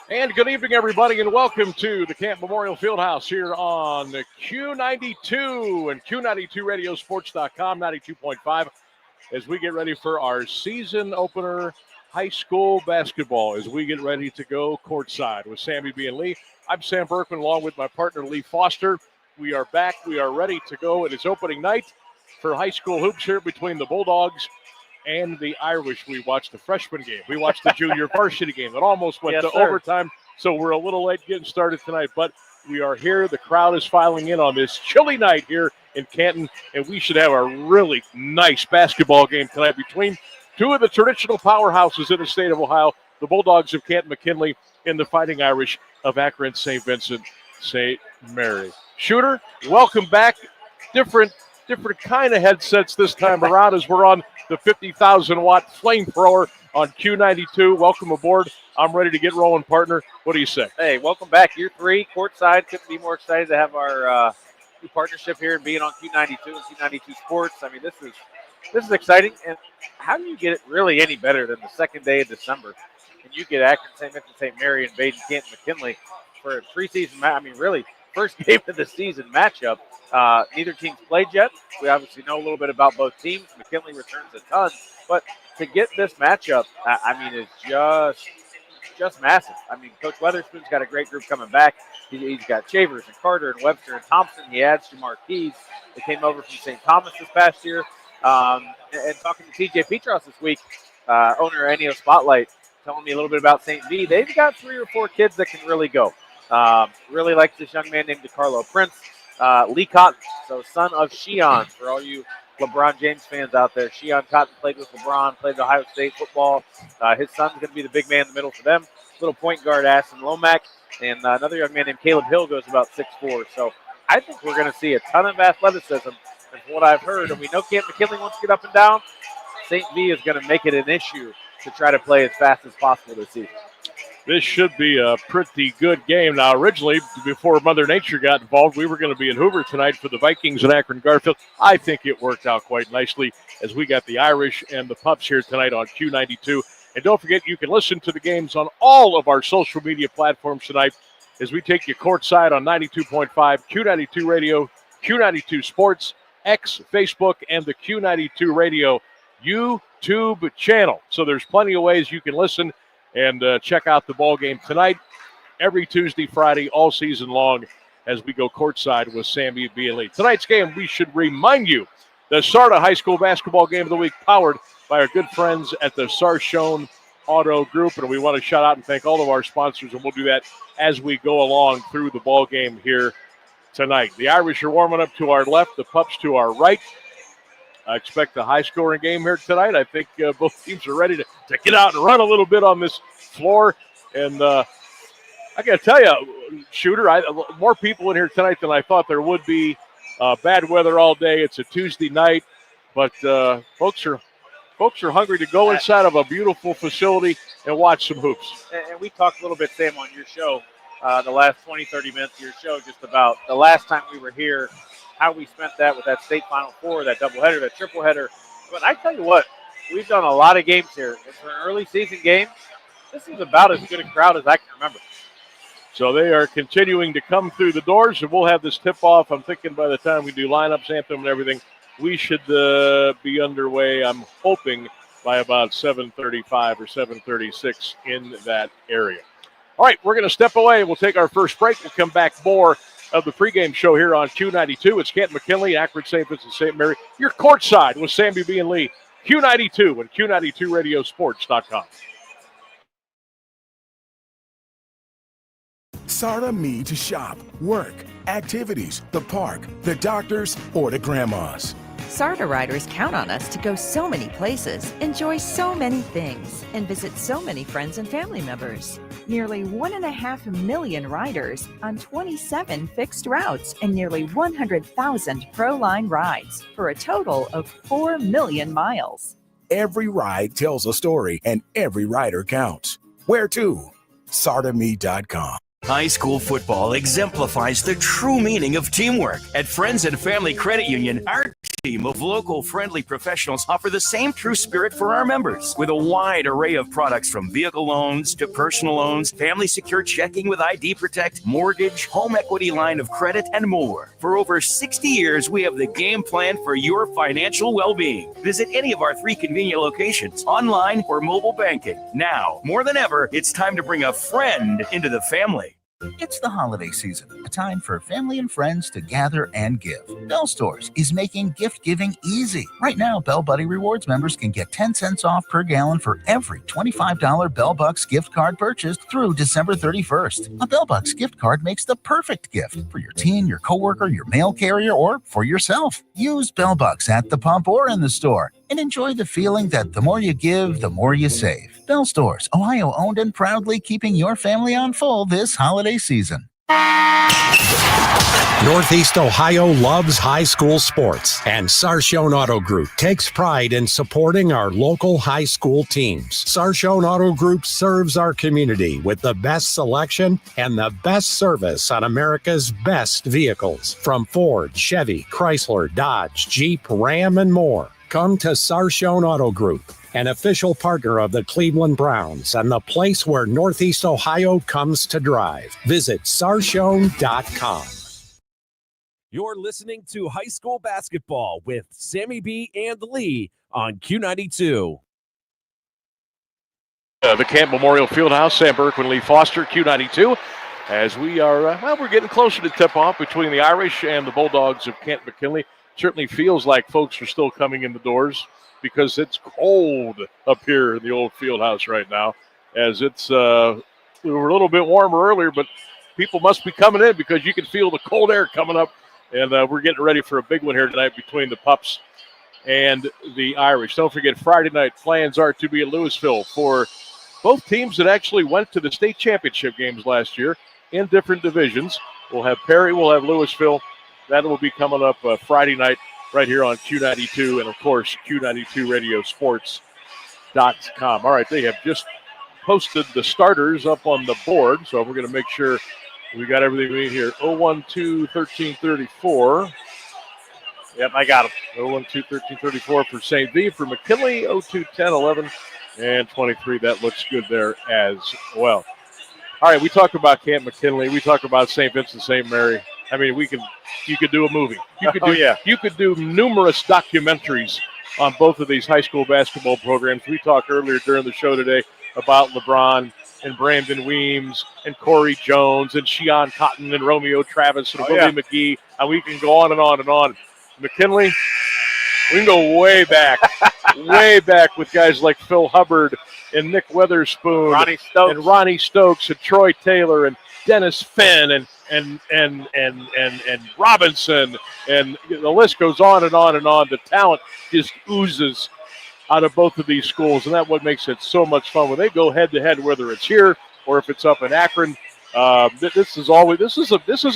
And good evening, everybody, and welcome to the Camp Memorial Fieldhouse here on the Q92 and Q92radiosports.com, 92.5, as we get ready for our season opener high school basketball, as we get ready to go courtside with Sammy B. and Lee. I'm Sam Berkman, along with my partner, Lee Foster. We are back. We are ready to go. It is opening night for high school hoops here between the Bulldogs and the Irish. We watched the freshman game. We watched the junior varsity game that almost went to overtime, so we're a little late getting started tonight, but we are here. The crowd is filing in on this chilly night here in Canton, and we should have a really nice basketball game tonight between two of the traditional powerhouses in the state of Ohio, the Bulldogs of Canton McKinley and the Fighting Irish of Akron St. Vincent St. Mary. Shooter, welcome back. Different kind of headsets this time around as we're on the 50,000-watt flamethrower on Q92. Welcome aboard. I'm ready to get rolling, partner. What do you say? Hey, welcome back. Year 3, courtside. Couldn't be more excited to have our new partnership here and being on Q92 and Q92 Sports. I mean, this is exciting. And how do you get it really any better than the second day of December? And you get Akron St. Vincent St. Mary and Baden Canton McKinley for a preseason match. I mean, really, first game of the season matchup. Neither team's played yet. We obviously know a little bit about both teams. McKinley returns a ton, but to get this matchup, I mean, is just massive. I mean, Coach Weatherspoon's got a great group coming back. He's got Shavers and Carter and Webster and Thompson. He adds Jamar Keys, that came over from St. Thomas this past year. And talking to TJ Petros this week, owner of NEO Spotlight, telling me a little bit about St. V. They've got 3 or 4 kids that can really go. Really like this young man named DeCarlo Prince. Lee Cotton, so son of Sheon, for all you LeBron James fans out there. Sheon Cotton played with LeBron, played Ohio State football. His son's going to be the big man in the middle for them. Little point guard, Aston Lomack, and another young man named Caleb Hill goes about 6'4". So I think we're going to see a ton of athleticism, from what I've heard. And we know Camp McKinley wants to get up and down. St. V is going to make it an issue to try to play as fast as possible this season. This should be a pretty good game. Now, originally, before Mother Nature got involved, we were going to be in Hoover tonight for the Vikings and Akron Garfield. I think it worked out quite nicely as we got the Irish and the Pups here tonight on Q92. And don't forget, you can listen to the games on all of our social media platforms tonight as we take you courtside on 92.5, Q92 Radio, Q92 Sports, X, Facebook, and the Q92 Radio YouTube channel. So there's plenty of ways you can listen and check out the ball game tonight, every Tuesday, Friday, all season long, as we go courtside with Sammy B. and Lee. Tonight's game, we should remind you, the SARTA High School Basketball Game of the Week, powered by our good friends at the Sarshone Auto Group. And we want to shout out and thank all of our sponsors, and we'll do that as we go along through the ball game here tonight. The Irish are warming up to our left, the Pups to our right. I expect a high-scoring game here tonight. I think both teams are ready to get out and run a little bit on this floor. And I got to tell you, Shooter, more people in here tonight than I thought there would be. Bad weather all day. It's a Tuesday night, but folks are hungry to go inside of a beautiful facility and watch some hoops. And we talked a little bit, Sam, on your show, the last 20, 30 minutes of your show, just about the last time we were here, how we spent that with that state Final Four, that doubleheader, that triple header. But I tell you what, we've done a lot of games here. And for an early season game, this is about as good a crowd as I can remember. So they are continuing to come through the doors, and we'll have this tip-off. I'm thinking by the time we do lineups, anthem, and everything, we should be underway, I'm hoping, by about 7:35 or 7:36 in that area. All right, we're going to step away. We'll take our first break. We'll come back more of the pregame show here on Q92. It's Canton McKinley, Akron St. Vincent St. Mary. You're courtside with Sammy B. and Lee, Q92 and Q92radiosports.com. SARTA me to shop, work, activities, the park, the doctors, or to grandma's. SARTA riders count on us to go so many places, enjoy so many things, and visit so many friends and family members. Nearly 1.5 million riders on 27 fixed routes and nearly 100,000 ProLine rides for a total of 4 million miles. Every ride tells a story and every rider counts. Where to? SARTAme.com. High school football exemplifies the true meaning of teamwork. At Friends and Family Credit Union, our Team of local friendly professionals offer the same true spirit for our members with a wide array of products from vehicle loans to personal loans, family secure checking with ID Protect, mortgage, home equity line of credit, and more. For over 60 years, we have the game plan for your financial well-being. Visit any of our 3 convenient locations, online or mobile banking. Now, more than ever, it's time to bring a friend into the family. It's the holiday season, a time for family and friends to gather and give. Bell Stores is making gift giving easy. Right now, Bell Buddy Rewards members can get 10 cents off per gallon for every $25 Bell Bucks gift card purchased through December 31st. A Bell Bucks gift card makes the perfect gift for your teen, your coworker, your mail carrier, or for yourself. Use Bell Bucks at the pump or in the store and enjoy the feeling that the more you give, the more you save. Bell Stores, Ohio owned and proudly keeping your family on full this holiday season. Northeast Ohio loves high school sports, and Sarshone Auto Group takes pride in supporting our local high school teams. Sarshone Auto Group serves our community with the best selection and the best service on America's best vehicles, from Ford, Chevy, Chrysler, Dodge, Jeep, Ram, and more. Come to Sarshone Auto Group, an official partner of the Cleveland Browns and the place where Northeast Ohio comes to drive. Visit Sarshone.com. You're listening to high school basketball with Sammy B and Lee on Q92. The Camp Memorial Fieldhouse, Sam Berkwin, Lee Foster, Q92. As we are, we're getting closer to tip-off between the Irish and the Bulldogs of Kent McKinley. Certainly feels like folks are still coming in the doors because it's cold up here in the old field house right now. As it's, we were a little bit warmer earlier, but people must be coming in because you can feel the cold air coming up. And we're getting ready for a big one here tonight between the Pups and the Irish. Don't forget, Friday night plans are to be at Louisville for both teams that actually went to the state championship games last year in different divisions. We'll have Perry, we'll have Louisville. That will be coming up Friday night right here on Q92 and, of course, Q92radiosports.com. All right, they have just posted the starters up on the board, so we're going to make sure we got everything we need here. 012-1334. Yep, I got him. 012-1334 for St. V. For McKinley, 02-10-11 and 23. That looks good there as well. All right, we talked about Camp McKinley. We talked about St. Vincent, St. Mary. I mean, you could do a movie. You could do numerous documentaries on both of these high school basketball programs. We talked earlier during the show today about LeBron and Brandon Weems and Corey Jones and Sheon Cotton and Romeo Travis and Willie McGee. And we can go on and on and on. McKinley, we can go way back, way back with guys like Phil Hubbard and Nick Weatherspoon, Ronnie Stokes and Troy Taylor and Dennis Finn and Robinson, and the list goes on and on and on. The talent just oozes out of both of these schools, and that's what makes it so much fun when they go head to head, whether it's here or if it's up in Akron. This is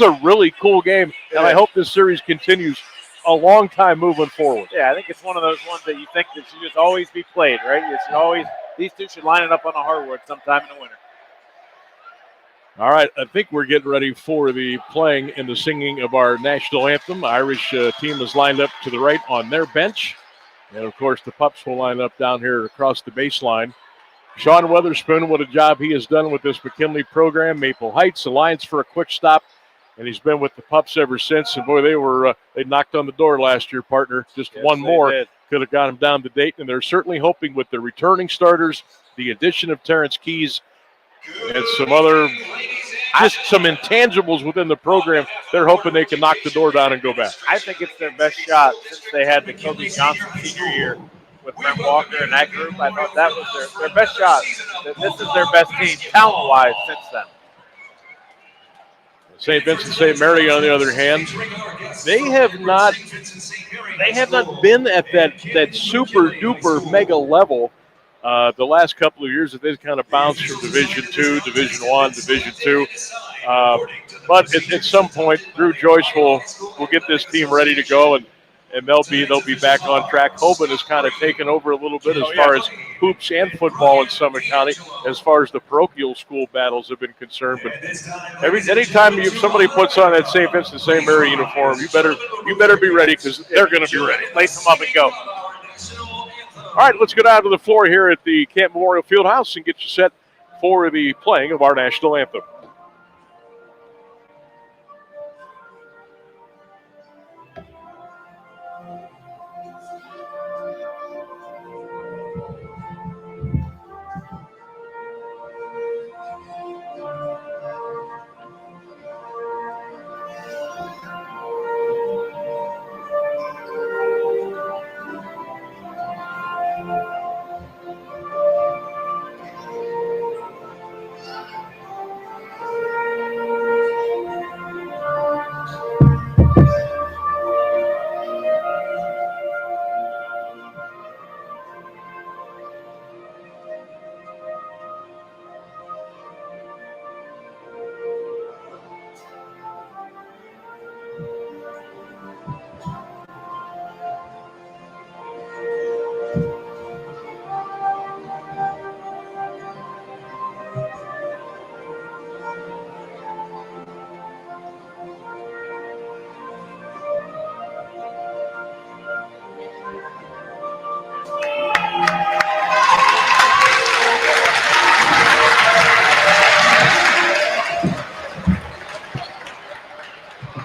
a really cool game, and I hope this series continues a long time moving forward. Yeah, I think it's one of those ones that you think that should just always be played, right? It should always, these two should line it up on the hardwood sometime in the winter. All right, I think we're getting ready for the playing and the singing of our national anthem. The Irish team is lined up to the right on their bench. And, of course, the Pups will line up down here across the baseline. Sean Weatherspoon, what a job he has done with this McKinley program. Maple Heights, Alliance for a quick stop, and he's been with the Pups ever since. And, boy, they knocked on the door last year, partner. Just one more could have got him down to date. And they're certainly hoping with the returning starters, the addition of Terrence Keys, and some other, just some intangibles within the program, they're hoping they can knock the door down and go back. I think it's their best shot since they had the Kobe Johnson senior year with Brent Walker and that group. I thought that was their best shot. This is their best team talent-wise since then. St. Vincent St. Mary, on the other hand, they have not been at that super-duper mega level the last couple of years. That they've kind of bounced from Division II, Division I, Division II. But at some point, Drew Joyce will get this team ready to go. And and they'll be back on track. Hoban has kind of taken over a little bit as far as hoops and football in Summit County, as far as the parochial school battles have been concerned. But anytime somebody puts on that St. Vincent St. Mary uniform, you better be ready, because they're going to be ready. Lace them up and go. All right, let's go down to the floor here at the Camp Memorial Fieldhouse and get you set for the playing of our national anthem.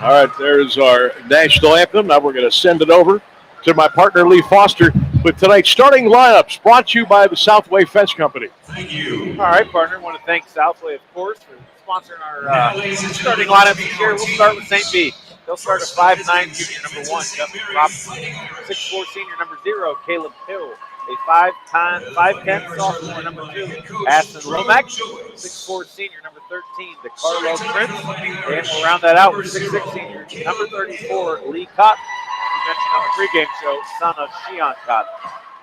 All right, there's our national anthem. Now we're going to send it over to my partner, Lee Foster, with tonight's starting lineups brought to you by the Southway Fence Company. Thank you. All right, partner. I want to thank Southway, of course, for sponsoring our starting lineup this year. We'll start with St. B. They'll start at 5'9", junior number 1, Justin Robinson. 6'4", senior number 0, Caleb Hill. A 5'10", sophomore number 2, Aston Lomack. 6'4", senior number 13, DeCarlo Prince. And we'll round that out with 6'6", senior number 34, Lee Cotton. We mentioned on the pregame show, son of Sheon Cotton.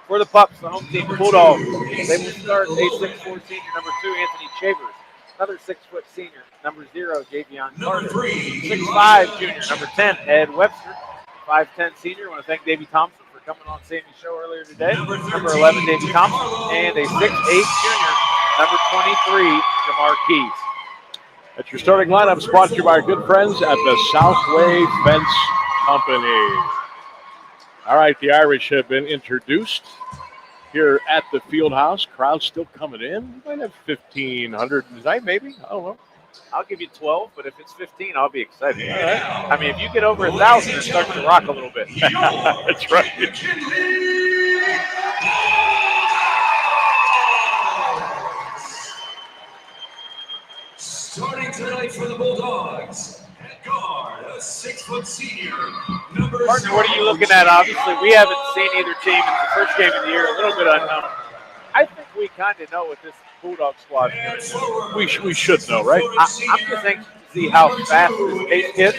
For the Pups, the home team, Bulldogs, they will start a 6'4", senior number 2, Anthony Chavers. Another 6-foot senior, number 0, Javion Carter. 6'5", junior, number 10, Ed Webster. 5'10", senior. I want to thank Davey Thompson for coming on Sammy's show earlier today. Number 11, Davey Thompson. And a 6'8", junior, number 23, Jamar Keys. That's your starting lineup, brought to you by our good friends at the Southway Fence Company. All right, the Irish have been introduced here at the field house. Crowd still coming in. We might have 1,500 tonight, maybe. I don't know. I'll give you 12, but if it's 15, I'll be excited. All right. I mean, if you get over 1,000, it starts to rock a little bit. That's right. Starting tonight for the Bulldogs. At guard, a 6-foot senior, number Partner, what are you looking at? Obviously, we haven't seen either team. It's the first game of the year, a little bit unknown. I think we kind of know what this Bulldog squad is. We should know, right? I'm just anxious to see how fast this pace gets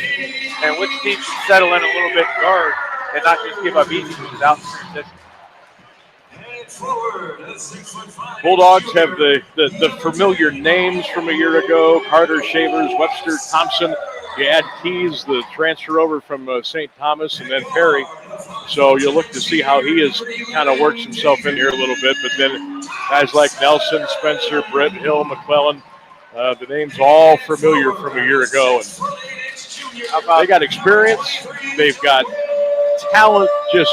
and which team can settle in a little bit guard and not just give up easy moves out in transition. Bulldogs have the familiar names from a year ago: Carter, Shavers, Webster, Thompson. You add Keys, the transfer over from St. Thomas, and then Perry. So you'll look to see how he has kind of works himself in here a little bit. But then guys like Nelson, Spencer, Britt, Hill, McClellan, the names all familiar from a year ago. And they got experience. They've got talent just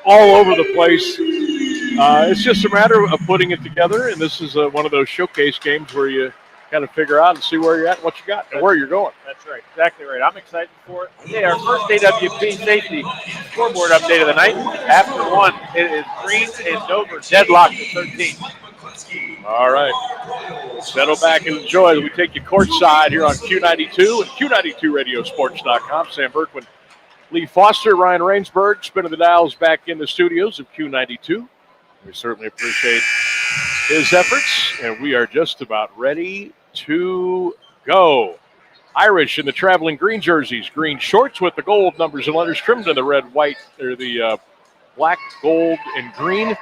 all over the place. It's just a matter of putting it together, and this is one of those showcase games where you kind of figure out and see where you're at, what you got, and where you're going. That's right. Exactly right. I'm excited for it. Okay, our first AWP safety scoreboard update of the night. After 1, it is Green and Dover deadlocked at 13. All right. Settle back and enjoy as we take you courtside here on Q92 and Q92radiosports.com. Sam Berkman, Lee Foster, Ryan Rainsberg, spinning the dials back in the studios of Q92. We certainly appreciate his efforts, and we are just about ready to go. Irish in the traveling green jerseys, green shorts with the gold numbers and letters trimmed in the red, white, or the black, gold, and green.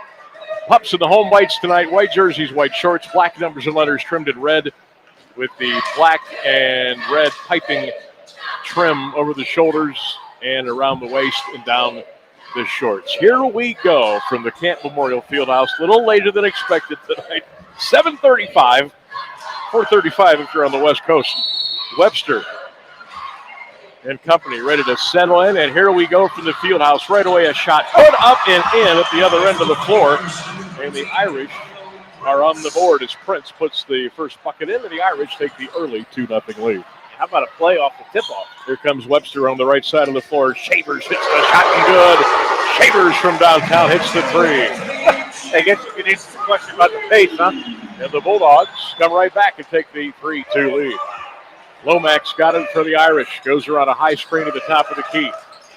Pups in the home whites tonight, white jerseys, white shorts, black numbers and letters trimmed in red with the black and red piping trim over the shoulders and around the waist and down the shorts. Here we go from the Camp Memorial Fieldhouse. A little later than expected tonight. 7:35, 4:35 if you're on the West Coast. Webster and company ready to settle in, and here we go from the Fieldhouse. Right away, a shot put up and in at the other end of the floor, and the Irish are on the board as Prince puts the first bucket in, and the Irish take the early 2-0 lead. How about a play off the tip-off? Here comes Webster on the right side of the floor. Shavers hits the shot and good. Shavers from downtown hits the three. I guess you can answer the question about the pace, huh? And the Bulldogs come right back and take the 3-2 lead. Lomax got it for the Irish. Goes around a high screen at the top of the key.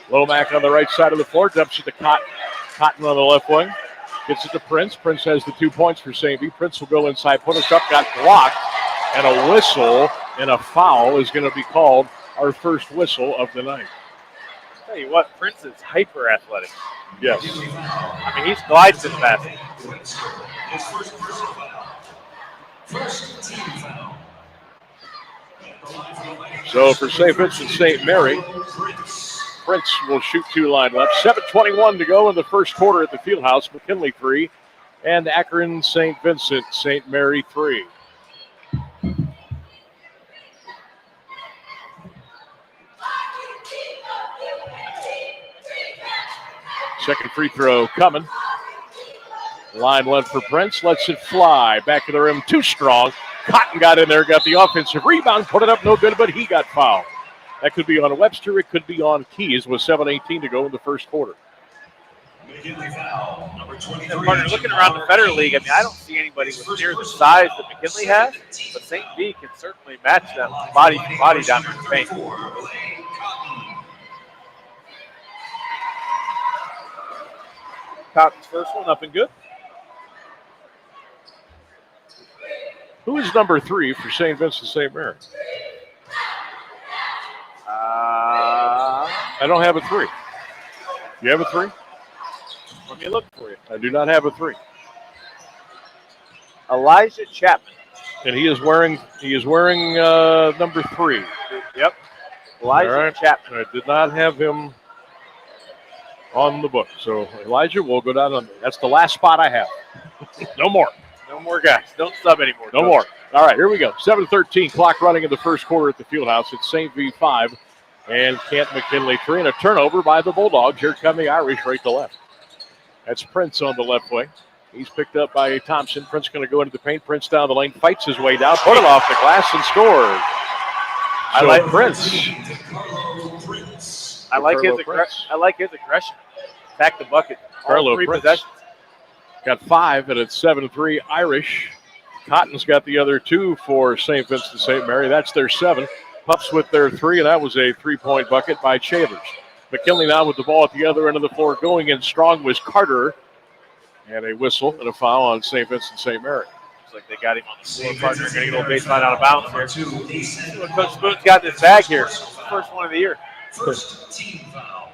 Lomax on the right side of the floor. Dumps it to Cotton on the left wing. Gets it to Prince. Prince has the 2 points for St. B. Prince will go inside. Put us up. Got blocked. And a whistle and a foul is going to be called. Our first whistle of the night. I'll tell you what, Prince is hyper athletic. Yes. I mean, he's glides and fast. His first personal foul. First team foul. So for St. Vincent St. Mary, Prince will shoot 2 line left. 7:21 to go in the first quarter at the Fieldhouse. McKinley 3 and Akron St. Vincent St. Mary 3. Second free throw coming. Line left for Prince. Lets it fly. Back of the rim. Too strong. Cotton got in there. Got the offensive rebound. Put it up. No good, but he got fouled. That could be on Webster. It could be on Keys with 7:18 to go in the first quarter. And partner, looking around the Federal League, I mean, I don't see anybody with near the size that McKinley has, but St. B can certainly match them body to body down in the paint. Cotton's first one up and good. Who is number 3 for St. Vincent St. Mary? I don't have a 3. You have a 3? Let me look for you. I do not have a 3. Elijah Chapman. And he is wearing number 3. Yep. Elijah Chapman. I did not have him on the book. So Elijah will go down on. That's the last spot I have. No more. No more guys. Don't sub anymore. No more. All right, here we go. 7:13 clock running in the first quarter at the Fieldhouse. It's St. V 5 and Kent McKinley 3, and a turnover by the Bulldogs. Here come the Irish right to left. That's Prince on the left wing. He's picked up by Thompson. Prince going to go into the paint. Prince down the lane, fights his way down, put it off the glass, and scores. I like Prince. I like his aggression. Attack the bucket. Carlo All 3 Prince possessions. Got 5, and it's 7-3 Irish. Cotton's got the other 2 for St. Vincent St. Mary. That's their 7. Pups with their 3, and that was a 3-point bucket by Chavers. McKinley now with the ball at the other end of the floor. Going in strong was Carter. And a whistle and a foul on St. Vincent St. Mary. Looks like they got him on the floor. Partner going to get a little baseline out of bounds here. See what Coach Spoon's got in his bag here. First one of the year. First team foul.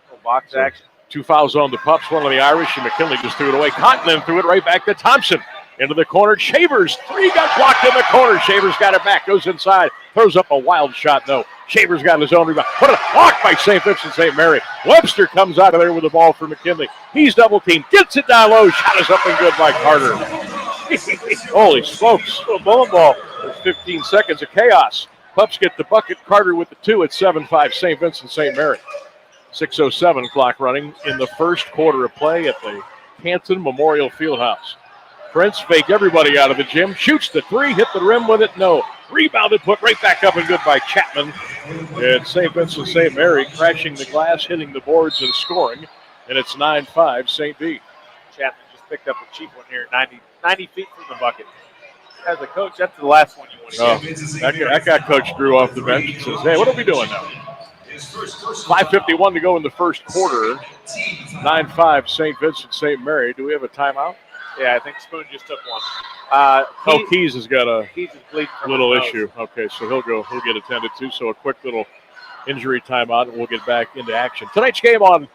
Little box action. 2 fouls on the Pups, 1 on the Irish, and McKinley just threw it away. Cotton then threw it right back to Thompson. Into the corner. Shavers, 3 got blocked in the corner. Shavers got it back, goes inside, throws up a wild shot. No. Shavers got his own rebound. Put it blocked by St. Vincent St. Mary. Webster comes out of there with the ball for McKinley. He's double teamed, gets it down low. Shot is up and good by Carter. Holy smokes. A bowling ball. There's 15 seconds of chaos. Pups get the bucket. Carter with the 2 at 7-5 St. Vincent St. Mary. 6:07 clock running in the first quarter of play at the Canton Memorial Fieldhouse. Prince faked everybody out of the gym, shoots the 3, hit the rim with it, no. Rebounded, put right back up and good by Chapman. And St. Vincent St. Mary crashing the glass, hitting the boards and scoring. And it's 9-5 St. B. Chapman just picked up a cheap one here, 90 feet from the bucket. As a coach, that's the last one you want to get. That got Coach Drew off the bench and says, hey, what are we doing now? 5:51 to go in the first quarter. 9-5 St. Vincent St. Mary. Do we have a timeout? Yeah, I think Spoon just took one. Keys has got a little his issue. Okay, so he'll get attended to. So a quick little injury timeout, and we'll get back into action. Tonight's game on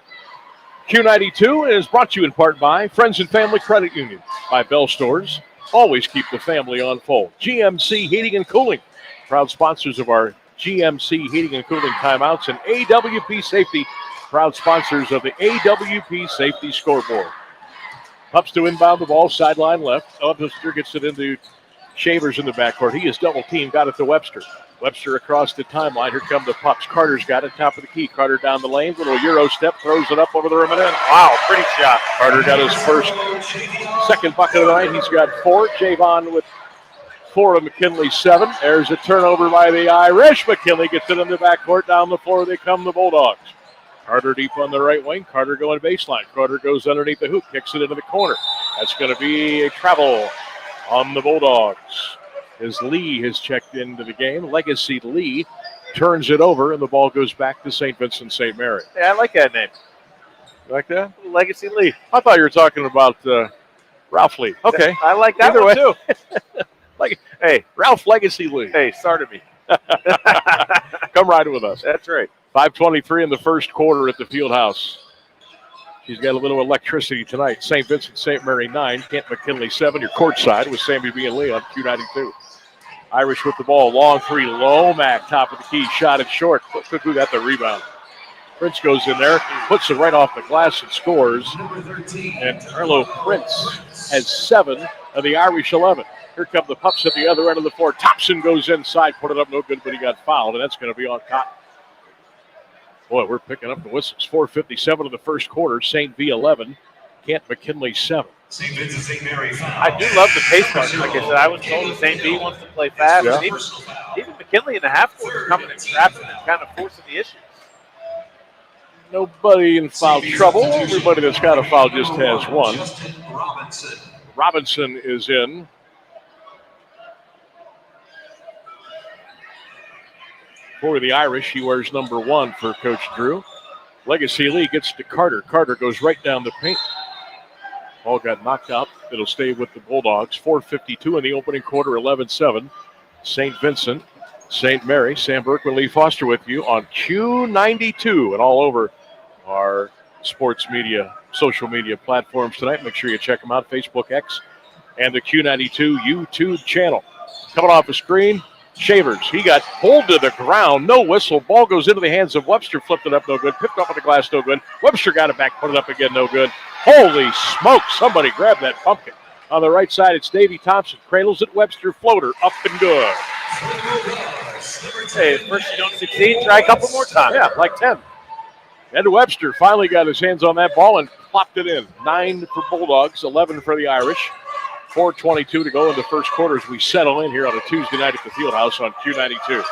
Q92 is brought to you in part by Friends and Family Credit Union, by Bell Stores. Always keep the family on fold. GMC Heating and Cooling, proud sponsors of our GMC Heating and Cooling timeouts, and AWP Safety, proud sponsors of the AWP Safety Scoreboard. Pups to inbound the ball, sideline left. Webster gets it into Shavers in the backcourt. He is double teamed, got it to Webster. Webster across the timeline. Here come the Pups. Carter's got it, top of the key. Carter down the lane, little Euro step, throws it up over the rim and in. Wow, pretty shot. Carter got his second bucket of the night. He's got 4. Javon with 4 of McKinley's 7. There's a turnover by the Irish. McKinley gets it in the backcourt. Down the floor they come, the Bulldogs. Carter deep on the right wing. Carter going baseline. Carter goes underneath the hoop, kicks it into the corner. That's going to be a travel on the Bulldogs. As Lee has checked into the game. Legacy Lee turns it over, and the ball goes back to St. Vincent St. Mary. Yeah, I like that name. You like that? Legacy Lee. I thought you were talking about Ralph Lee. Okay. I like that Either one, way. too. Hey, Ralph Legacy Lee. Hey, started me. Come ride with us. That's right. 5:23 in the first quarter at the field house. She's got a little electricity tonight. St. Vincent St. Mary 9, Kent McKinley 7. Your courtside with Sammy B. and Lee on Q92. Irish with the ball. Long 3. Lomack, top of the key. Shot it short. Cuckoo got the rebound. Prince goes in there, puts it right off the glass and scores. And Arlo Prince has 7 of the Irish 11. Here come the Pups at the other end of the floor. Thompson goes inside, put it up no good, but he got fouled, and that's going to be on Cotton. Boy, we're picking up the whistles. 4:57 of the first quarter. St. V 11, Kent McKinley 7. St. Vincent St. Mary foul. I do love the pace mark. Like I said, I was told that St. B wants to play fast. Yeah. And even McKinley in the half court is coming and trapping and kind of forcing the issues. Nobody in foul trouble. Everybody that's got a foul just has one. Justin Robinson. Robinson is in. For the Irish, he wears number 1 for Coach Drew. Legacy Lee gets to Carter. Carter goes right down the paint. Ball got knocked out. It'll stay with the Bulldogs. 4:52 in the opening quarter, 11-7. St. Vincent, St. Mary. Sam Berkman, Lee Foster with you on Q92 and all over our sports media, social media platforms tonight. Make sure you check them out, Facebook, X, and the Q92 YouTube channel. Coming off the screen, Shavers. He got pulled to the ground. No whistle. Ball goes into the hands of Webster. Flipped it up. No good. Picked off at the glass. No good. Webster got it back. Put it up again. No good. Holy smoke. Somebody grabbed that pumpkin. On the right side, it's Davey Thompson. Cradles it. Webster. Floater. Up and good. Hey, at first you don't succeed, try a couple more times. Yeah, like 10. And Webster finally got his hands on that ball and plopped it in. 9 for Bulldogs. 11 for the Irish. 4:22 to go in the first quarter as we settle in here on a Tuesday night at the Fieldhouse on Q92.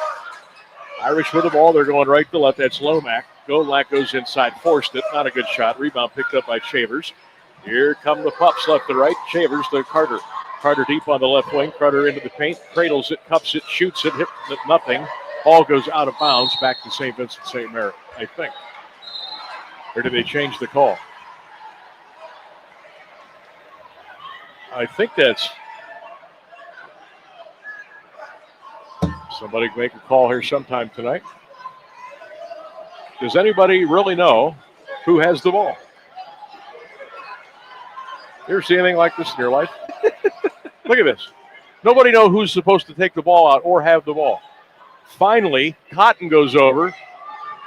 Irish with the ball. They're going right to left. That's Lomack. Lomack goes inside. Forced it. Not a good shot. Rebound picked up by Shavers. Here come the Pups left to right. Shavers to Carter. Carter deep on the left wing. Carter into the paint. Cradles it. Cups it. Shoots it. Hit it. Nothing. Ball goes out of bounds back to St. Vincent St. Mary, I think. Or did they change the call? I think that's somebody make a call here sometime tonight. Does anybody really know who has the ball? You ever see anything like this in your life? Look at this. Nobody knows who's supposed to take the ball out or have the ball. Finally, Cotton goes over,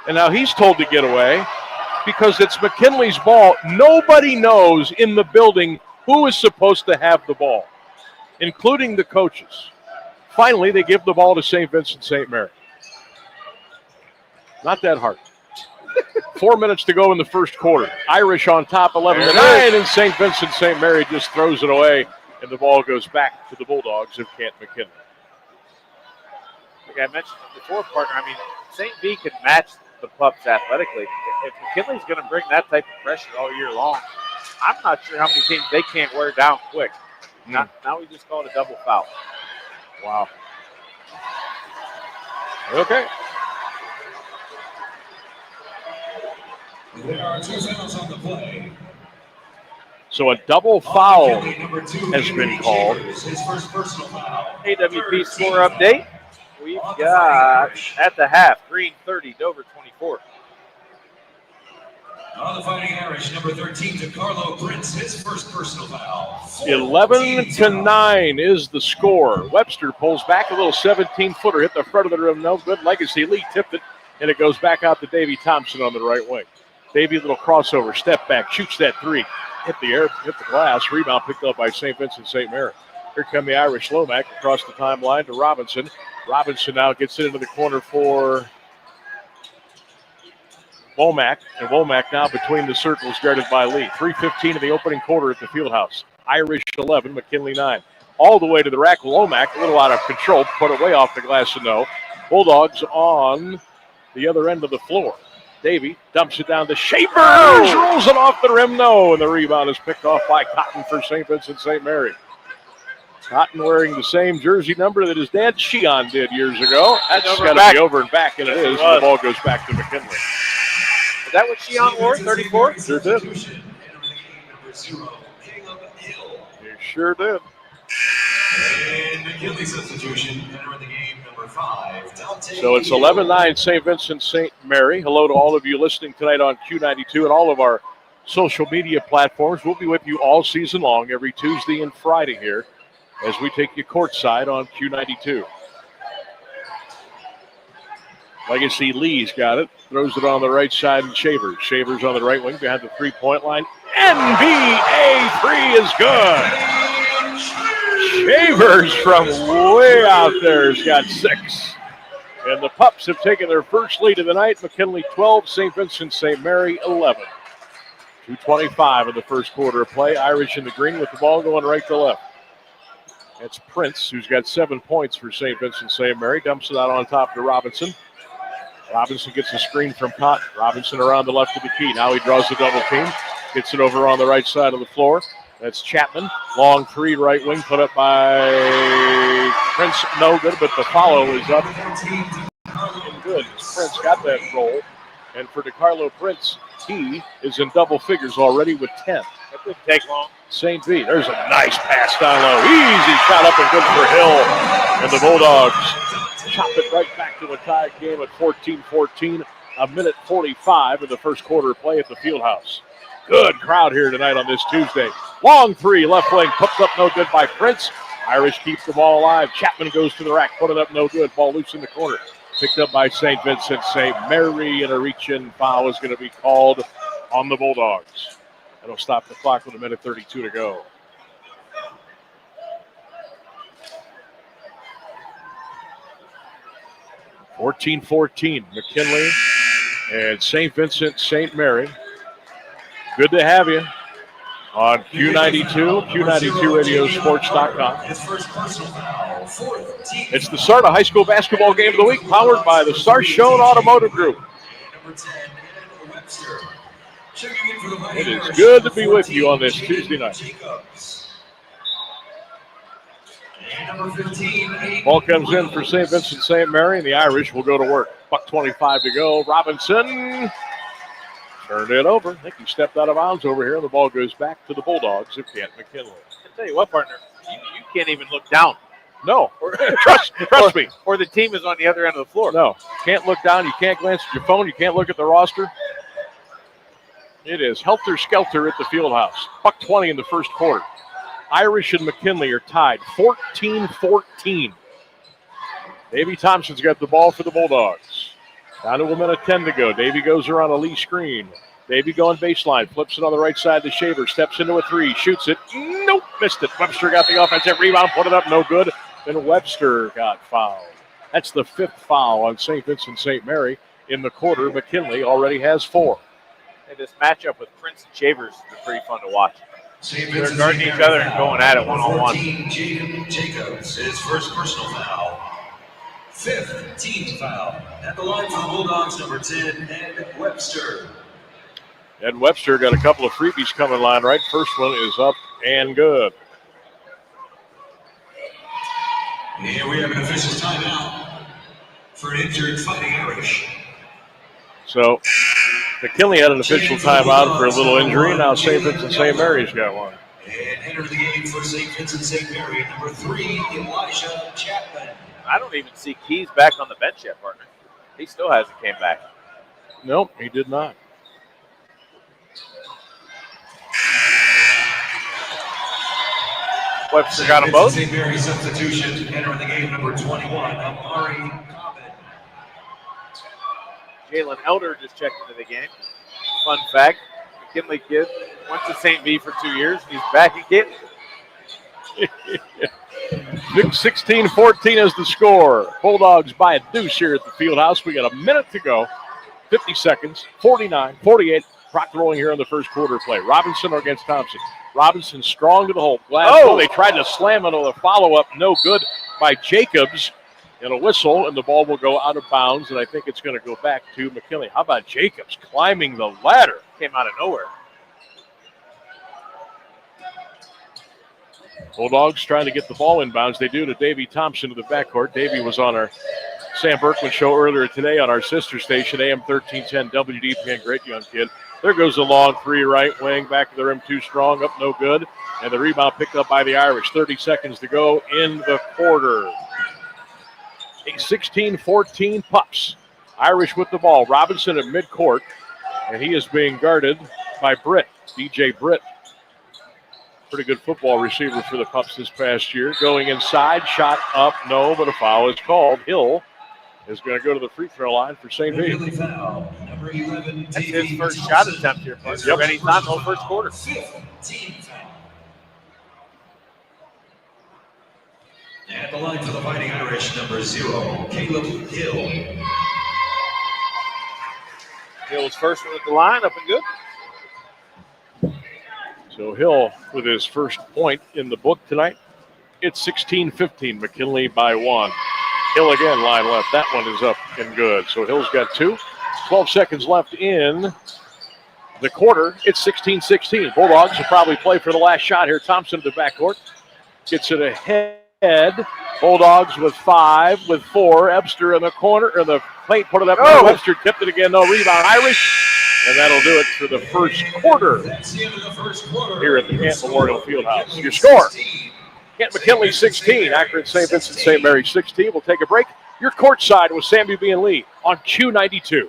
and now he's told to get away because it's McKinley's ball. Nobody knows in the building who is supposed to have the ball, including the coaches. Finally, they give the ball to St. Vincent St. Mary. Not that hard. 4 minutes to go in the first quarter. Irish on top, 11-9, and St. Vincent St. Mary just throws it away, and the ball goes back to the Bulldogs of Kent McKinley. Like I mentioned before, partner, I mean, St. V can match the Pups athletically. If McKinley's going to bring that type of pressure all year long, I'm not sure how many teams they can't wear down quick. Now we just call it a double foul. Wow. Okay. There are 2 fouls on the play. So a double foul has been called. His first personal foul. AWP score update. We've got, at the half, Green 30, Dover 24. On the Fighting Irish, number 13, DeCarlo Prince, his first personal foul. 11-9 is the score. Webster pulls back a little 17-footer, hit the front of the rim. No good. Legacy Lee tipped it, and it goes back out to Davey Thompson on the right wing. Davey, little crossover, step back, shoots that three. Hit the air, hit the glass. Rebound picked up by St. Vincent St. Mary. Here come the Irish. Lomack across the timeline to Robinson. Robinson now gets it into the corner for Womack. And Womack now between the circles, guarded by Lee. 3:15 in the opening quarter at the Fieldhouse. Irish 11, McKinley 9. All the way to the rack. Womack a little out of control. Put it way off the glass and no. Bulldogs on the other end of the floor. Davey dumps it down to Shavers, rolls it off the rim, no, and the rebound is picked off by Cotton for St. Vincent St. Mary. Cotton wearing the same jersey number that his dad Sheehan did years ago. That's got to be over and back, and it is. And the ball goes back to McKinley. Is that what Sheehan wore, 34? Sure did. He sure did. And McKinley substitution, entering the game, number 5, Dante. So it's 11-9 St. Vincent St. Mary. Hello to all of you listening tonight on Q92 and all of our social media platforms. We'll be with you all season long, every Tuesday and Friday here, as we take you courtside on Q92. Legacy Lee's got it. Throws it on the right side and Shavers. Shavers on the right wing behind the three-point line. NBA 3 is good. Shavers from way out there has got 6. And the Pups have taken their first lead of the night. McKinley 12, St. Vincent St. Mary 11. 2:25 in the first quarter of play. Irish in the green with the ball going right to left. That's Prince, who's got 7 points for St. Vincent St. Mary. Dumps it out on top to Robinson. Robinson gets a screen from Cotton. Robinson around the left of the key. Now he draws the double team. Gets it over on the right side of the floor. That's Chapman. Long three, right wing, put up by Prince. No good, but the follow is up. And good. Prince got that roll. And for DeCarlo Prince, he is in double figures already with 10. That didn't take long. St. V. There's a nice pass down low. Easy shot up and good for Hill. And the Bulldogs chop it right back to a tie game at 14-14. A minute 45 in the first quarter of play at the Fieldhouse. Good crowd here tonight on this Tuesday. Long three, left wing, puts up no good by Prince. Irish keeps the ball alive. Chapman goes to the rack, put it up no good. Ball loose in the corner. Picked up by St. Vincent St. Mary, and a reach-in foul is going to be called on the Bulldogs. That'll stop the clock with a minute 32 to go. (14-14) McKinley and St. Vincent St. Mary. Good to have you on Q92, Q92radiosports.com. It's the start of high school basketball game of the week, powered by the Sarshone Automotive Group. It is good to be with you on this Tuesday night. Ball comes in for St. Vincent St. Mary, and the Irish will go to work. $1:25 to go. Robinson turned it over. I think he stepped out of bounds over here, and the ball goes back to the Bulldogs of Kent McKinley. I tell you what, partner, you can't even look down. No, trust me. Or the team is on the other end of the floor. No, can't look down. You can't glance at your phone. You can't look at the roster. It is helter-skelter at the Fieldhouse. $1:20 in the first quarter. Irish and McKinley are tied 14-14. Davey Thompson's got the ball for the Bulldogs. Down to a minute 10 to go. Davey goes around a Lee screen. Davey going baseline. Flips it on the right side to Shaver. Steps into a three. Shoots it. Nope. Missed it. Webster got the offensive rebound. Put it up. No good. Then Webster got fouled. That's the 5th foul on St. Vincent St. Mary in the quarter. McKinley already has 4. And this matchup with Prince and Shavers is pretty fun to watch. They're guarding each other and going at it one-on-one. Jaden Jacobs, his first personal foul. 5th team foul. At the line for the Bulldogs, number 10, Ed Webster. Ed Webster got a couple of freebies coming line right. First one is up and good. And we have an official timeout for an injured Fighting Irish. So McKinley had an official timeout for a little injury. Now St. Vincent St. Mary's got one. And enter the game for St. Vincent St. Mary, number 3, Elijah Chapman. I don't even see Keys back on the bench yet, partner. He still hasn't came back. Nope, he did not. Webster got them both. St. Mary's substitution, entering the game, number 21, Amari Cobbin. Jalen Elder just checked into the game. Fun fact, McKinley kid went to St. B for 2 years. He's back again. 16-14 is the score. Bulldogs by a deuce here at the field house. We got a minute to go. 50 seconds, 49, 48. Clock rolling here in the first quarter play. Robinson against Thompson. Robinson strong to the hole. They tried to slam it on the follow-up. No good by Jacobs. And a whistle, and the ball will go out of bounds, and I think it's going to go back to McKinley. How about Jacobs climbing the ladder? Came out of nowhere. Bulldogs trying to get the ball inbounds. They do to Davey Thompson to the backcourt. Davey was on our Sam Berkman show earlier today on our sister station, AM 1310 WDPN. Great young kid. There goes a long three, right wing, back to the rim, too strong, up no good. And the rebound picked up by the Irish. 30 seconds to go in the quarter. A 16-14 Pups. Irish with the ball. Robinson at midcourt, and he is being guarded by Britt, DJ Britt. Pretty good football receiver for the Pups this past year. Going inside, shot up, no, but a foul is called. Hill is going to go to the free throw line for St. B. That's his first shot attempt here, partner. Yep. And he's not in the first quarter. At the line for the Fighting Irish, number 0, Caleb Hill. Hill's first one at the line, up and good. So Hill with his first point in the book tonight. It's 16-15, McKinley by 1. Hill again, line left. That one is up and good. So Hill's got 2. 12 seconds left in the quarter. It's 16-16. Bulldogs will probably play for the last shot here. Thompson to the backcourt. Gets it ahead. Bulldogs with 5, with 4. Ebster in the corner, or the plate, put it up. Oh. Webster tipped it again, no rebound. Irish, and that'll do it for the first quarter here at the Kent Memorial Fieldhouse. Your score, Kent McKinley 16, Akron St. Vincent St. Mary 16. We'll take a break. Your courtside with Sammy B. and Lee on Q92.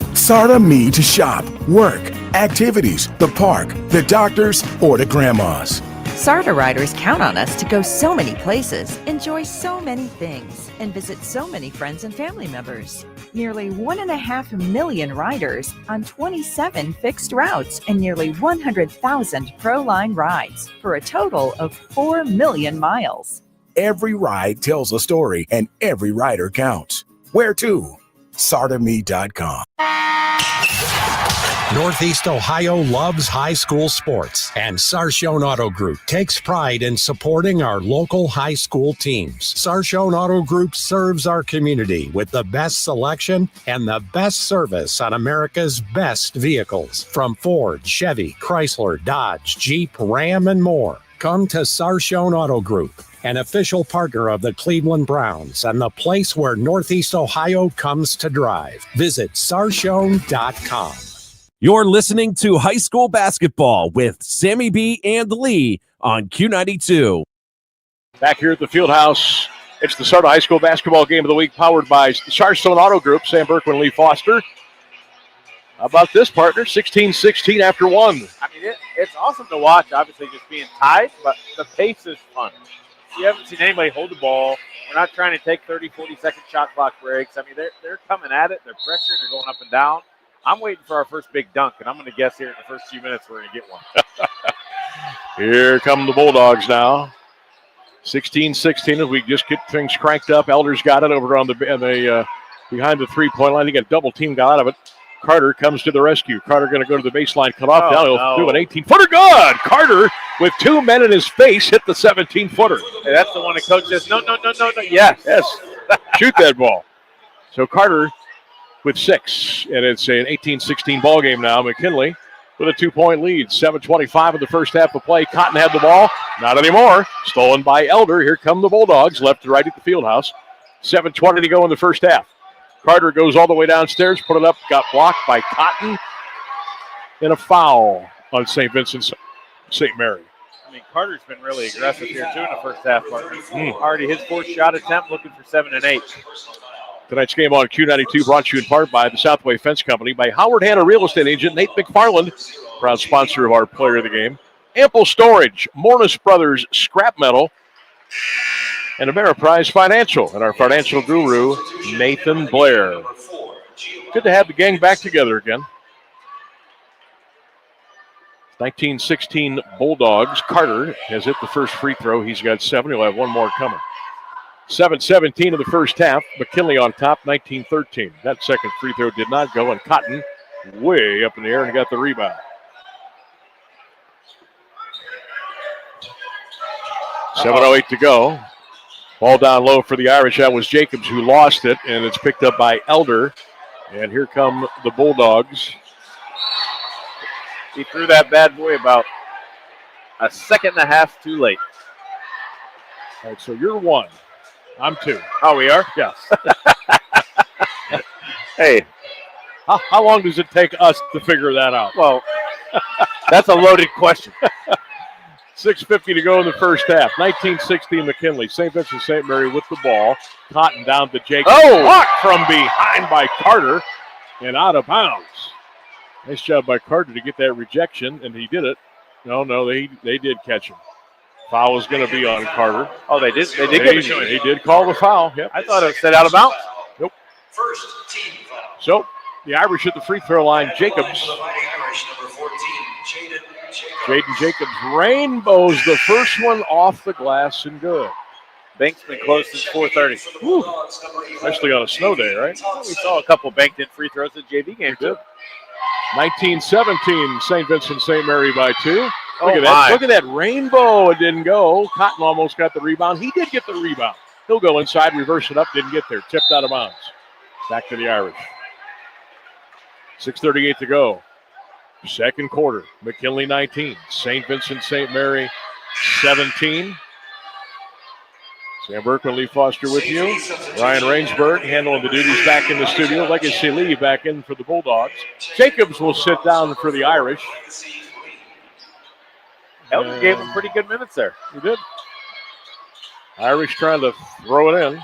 Sarda Me to shop, work, activities, the park, the doctors, or the grandmas. SARTA riders count on us to go so many places, enjoy so many things, and visit so many friends and family members. Nearly 1.5 million riders on 27 fixed routes and nearly 100,000 ProLine rides for a total of 4 million miles. Every ride tells a story, and every rider counts. Where to? SardaMe.com. Northeast Ohio loves high school sports, and Sarshone Auto Group takes pride in supporting our local high school teams. Sarshone Auto Group serves our community with the best selection and the best service on America's best vehicles, from Ford, Chevy, Chrysler, Dodge, Jeep, Ram, and more. Come to Sarshone Auto Group, an official partner of the Cleveland Browns and the place where Northeast Ohio comes to drive. Visit Sarshone.com. You're listening to high school basketball with Sammy B. and Lee on Q92. Back here at the Fieldhouse, it's the Sarda High School Basketball Game of the Week, powered by Sarstone Auto Group, Sam Berkman, Lee Foster. How about this, partner? 16-16 after 1. I mean, it's awesome to watch, obviously, just being tied, but the pace is fun. You haven't seen anybody hold the ball. We're not trying to take 30, 40-second shot clock breaks. I mean, they're coming at it. They're pressuring. They're going up and down. I'm waiting for our first big dunk, and I'm going to guess here in the first few minutes we're going to get one. Here come the Bulldogs now. 16-16 as we just get things cranked up. Elder's got it over on the behind the three-point line. He got double team, got out of it. Carter comes to the rescue. Carter going to go to the baseline, cut off. Now he'll do an 18-footer. Good! Carter, with 2 men in his face, hit the 17-footer. Hey, that's the one that coach says, no. Yes. Shoot that ball. So Carter with 6, and it's an 18-16 ball game now. McKinley with a 2-point lead. 7:25 in the first half of play. Cotton had the ball. Not anymore. Stolen by Elder. Here come the Bulldogs, left to right at the Fieldhouse. 7:20 to go in the first half. Carter goes all the way downstairs, put it up, got blocked by Cotton, and a foul on St. Vincent St. Mary. I mean, Carter's been really aggressive here, too, in the first half, partner. Already his 4th shot attempt, looking for 7 and 8. Tonight's game on Q92 brought to you in part by the Southway Fence Company, by Howard Hanna Real Estate Agent Nate McFarland, proud sponsor of our player of the game. Ample Storage, Mornis Brothers Scrap Metal, and Ameriprise Financial, and our financial guru, Nathan Blair. Good to have the gang back together again. 1916 Bulldogs. Carter has hit the first free throw. He's got 7. He'll have one more coming. 7:17 of the first half. McKinley on top, 19-13. That second free throw did not go, and Cotton way up in the air and got the rebound. 7:08 to go. Ball down low for the Irish. That was Jacobs who lost it, and it's picked up by Elder. And here come the Bulldogs. He threw that bad boy about a second and a half too late. All right, so you're 1. I'm 2. Oh, we are? Yes. Hey. How long does it take us to figure that out? Well, that's a loaded question. 6:50 to go in the first half. 1916 McKinley. St. Vincent St. Mary with the ball. Cotton down to Jacobs. Oh! Blocked from behind by Carter and out of bounds. Nice job by Carter to get that rejection, and he did it. No, they did catch him. Foul is going to be on Carter. Oh, they did? They did give it to him. He did call the foul. Yep. I thought it was set out of bounds. Nope. First team foul. So, the Irish at the free throw line. Jacobs. Irish, number 14, Jaden Jacobs rainbows the first one off the glass and good. Bank's been close since 4:30. Woo. Especially on a snow day, right? We saw a couple banked in free throws at JV game, too. 1917, St. Vincent St. Mary by 2. Look Oh, at that. Look at that rainbow. It didn't go. Cotton almost got the rebound. He did get the rebound. He'll go inside, reverse it up, didn't get there. Tipped out of bounds. Back to the Irish. 6:38 to go. Second quarter. McKinley 19. St. Vincent St. Mary 17. Sam Berkman, Lee Foster with you. Ryan Rainsberg handling the duties back in the studio. Legacy Lee back in for the Bulldogs. Jacobs will sit down for the Irish. Elton gave him pretty good minutes there. He did. Irish trying to throw it in.